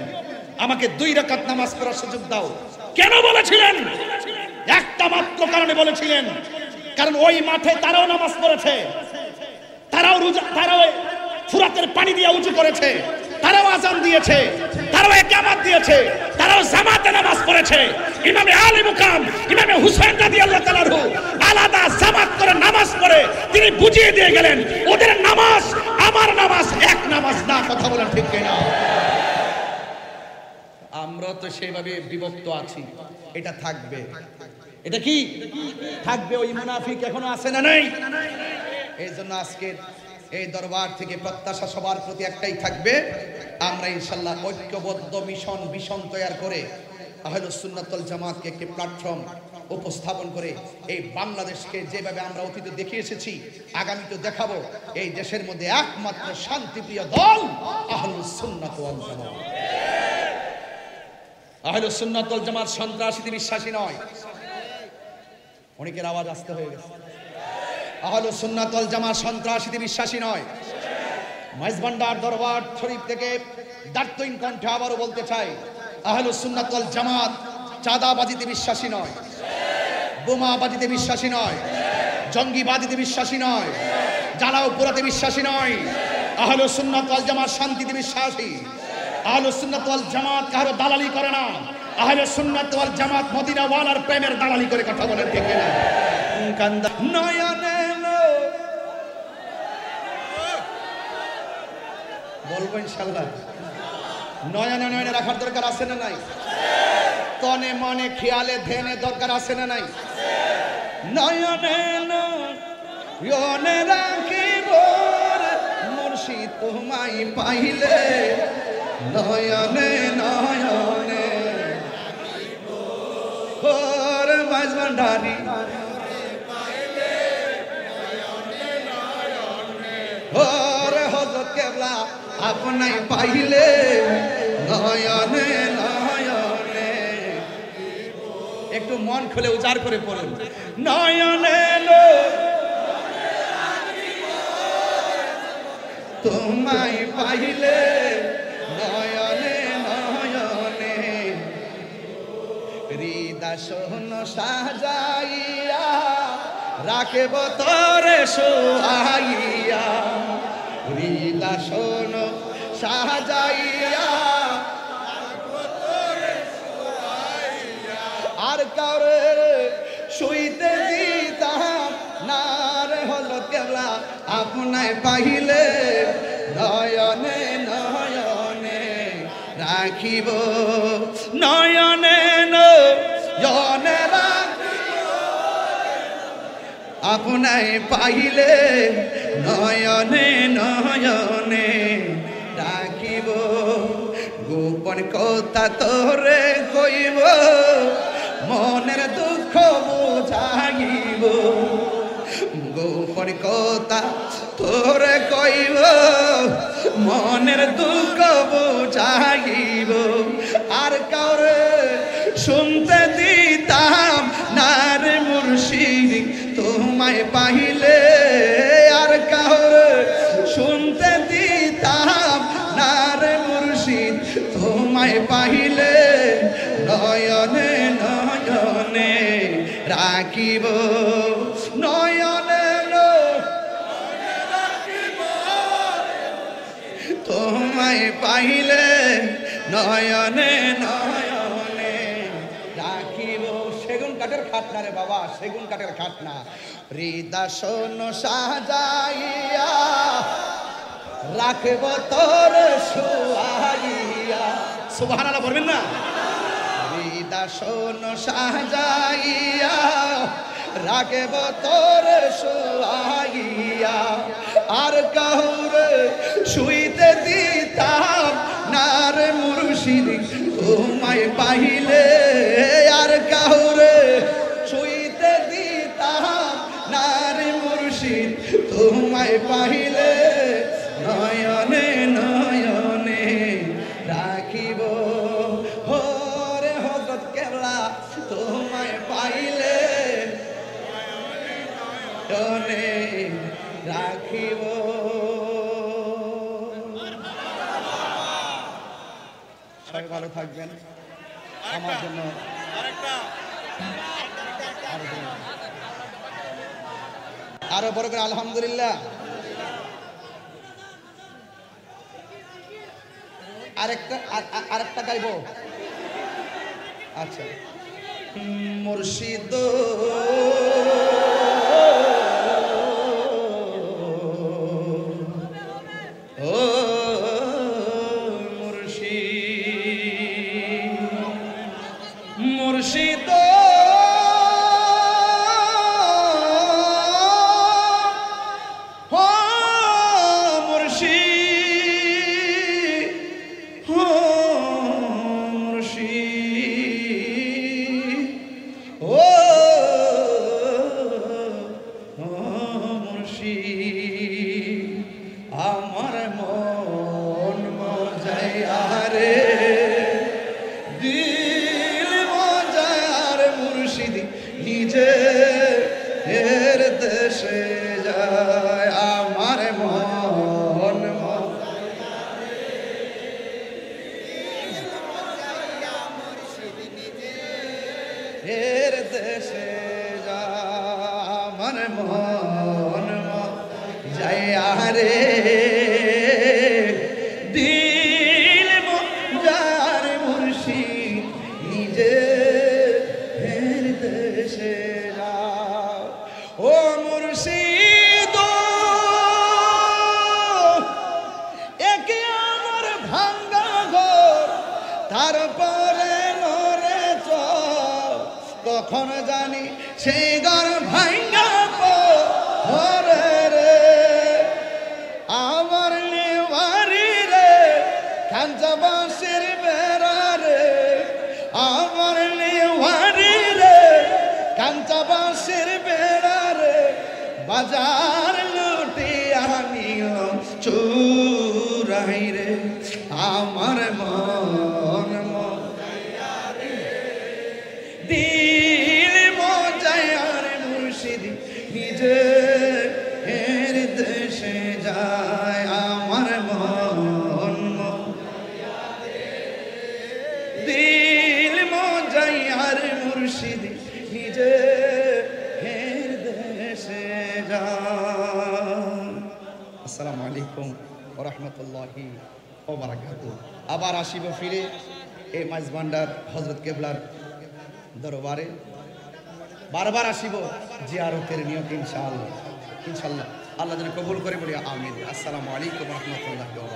আমাকে 2 রাকাত নামাজ পড়ার সুযোগ দাও। কেন বলেছিলেন? একটা মাত্র কারণে বলেছিলেন, কারণ ওই মাঠে তারাও নামাজ পড়েছে, তারাও ফুরাতের পানি দিয়ে উজু করেছে, তারাও আযান দিয়েছে, তারাও ইকামত দিয়েছে, তারাও জামাতে নামাজ পড়েছে। ইমামে আলী মুকাম ইমামে হুসাইন রাদিয়াল্লাহু তাআলা আনহু আলাদা জামাত করে নামাজ পড়ে তিনি বুঝিয়ে দিয়ে গেলেন ওদের নামাজ আমার নামাজ এক নামাজ না। কথা বলেন ঠিক কিনা? আমরা তো সেইভাবে বিভক্ত আছি। এটা থাকবে, এটা কি থাকবে? ওই মুনাফিক এখনো আছে না নাই? এই জন্য আজকের এই দরবার থেকে প্রত্যাশা সবার প্রতি একটাই থাকবে, আমরা ইনশাআল্লাহ ঐক্যবদ্ধ মিশন তৈরি করে আহলুস সুন্নাত ওয়াল জামাতকে একটি প্ল্যাটফর্ম উপস্থাপন করে এই বাংলাদেশকে যেভাবে আমরা অতীতে দেখে এসেছি, আগামীতে দেখাবো এই দেশের মধ্যে একমাত্র শান্তিপ্রিয় দল আহলুস সুন্নাত ওয়াল জামাত। আহলুস সুন্নাত ওয়াল জামাত সন্ত্রাসীতে বিশ্বাসী নয়। অনেকের আওয়াজ আসতে হয়ে গেছে। আহলুস সুন্নাত ওয়াল জামাত সন্ত্রাসীতে বিশ্বাসী নয়। মাইজভান্ডার দরবার শরীফ থেকে দার্থহীন কণ্ঠে আবারও বলতে চাই, আহলুস সুন্নাত ওয়াল জামাত চাঁদাবাজিতে বিশ্বাসী নয়, বোমাবাজিতে বিশ্বাসী নয়, জঙ্গিবাজিতে বিশ্বাসী নয়, জ্বালাও পোড়াতে বিশ্বাসী নয়। আহলুস সুন্নাত ওয়াল জামাত শান্তিতে বিশ্বাসী। আহলুস সুন্নাত ওয়াল জামাত কারো দালালি করে না। আহলুস সুন্নাত ওয়াল জামাত মদিনা ওয়ালার প্রেমের দালালি করে। কথা বলেন ঠিক কিনা? কান্দা নয়নে বলবো ইনশাআল্লাহ। নয়নে নয়নে রাখার দরকার আছে না নাই? তনে মনে খেয়ালে ধ্যানে দরকার আছে না নাই? নয়নে নয়নে রাখিব মুর্শিদ তোমায় পাইলে, নয়নে নয়নে ওর মাইজভান্ডারি ওর হযরত কেবলা আপনাই পাইলে, নয়নে নয়নে। একটু মন খুলে উজাড় করে পড়ুন, নয়নে তোমায় পাইলে, নয়নে নয়নে। হৃদয় সাজাইয়া রাখব তোরে শোয়াইয়া, হৃদয় সাজাইয়া আর কারে শুইতে দিতাম না রে হযরত কেবলা আপনায় পাইলে, নয়নে নয়নে রাখিব, নয়নে নয়নে আপনায় পাইলে, নয়নে নয়নে রাখিব, গোপন কথা তোরে কইব মনের দুঃখ বুঝাইব গোপন কথা তোরে কইব মনের দুঃখ বুঝাইব আর কাউরে শুনতে দিতাম না রে মুর্শিদ তোমায় পাইলে আর কাউরে শুনতে দিতাম না রে মুর্শিদ তোমায় পাইলে নয়নে নয়নে রাখিব নয়নে তোমায় পাইলে নয়নে নয়নে রাখিব সেগুন কাঠের খাটনা রে বাবা সেগুন কাঠের খাটনা হৃদয় সাজাইয়া রাখব তোর শুয়াইয়া সুবহানাল্লাহ বলবেন না হৃদয় সাজাইয়া রাখব তোর শুয়াইয়া আর কাউরে শুইতে দিতাম না রে মুর্শিদ তোমায় পাইলে আর কাউরে শুইতে দিতাম না রে মুর্শিদ তোমায় পাইলে নয়নে নয়নে রাখিব হরে হযরত কেবলা তোমায় পাইলে নয়নে রাখিব সবাই ভালো থাকবেন আমার জন্য আরো বড় করে আলহামদুলিল্লাহ আরেকটা গাইব আচ্ছা মুর্শিদ মুর্শিদ আমার মন মজায়া রে দিল মজার মুর্শিদ নিজে এর দেশে যায় আমার মন মজায়া রে মুর্শিদ নিজে এর দেশে যায় আমার মন মজায়া রে দিল মজার মুর্শিদ নিজে এর দেশে যাও ও মুর্শিদ একে আমার ভাঙ্গা ঘর তারপরে নরে চল কখন জানি সেই ঘর ভাঙ্গা পরে রে আমার নেওয়ারি রে কাঞ্চাবাসের বেড়া রে আমার নেওয়ারি রে কাঞ্চাবাসের বেড়া রে বাজার লুটি আনিল চুরাই রে আমার মন মজায়া রে দিল মজায়া রে মুর্শিদ নিজে এর দেশে যায় আমার মন মজায়া রে দিল মজায়া রে মুর্শিদ নিজে এর দেশে যায় আসসালামু আলাইকুম ওয়া রাহমাতুল্লাহি ওয়া বারাকাতুহু আবার আসিব ফিরে এই মাইজ ভান্ডার হযরত কেবলার দরবারে বারবার আসিব জিয়ারতের নিয়ত ইনশাআল্লাহ ইনশাআল্লাহ আল্লাহ যেন কবুল করে বলি আমিন আসসালামু আলাইকুম ওয়া রাহমাতুল্লাহি ওয়া বারাকাতুহু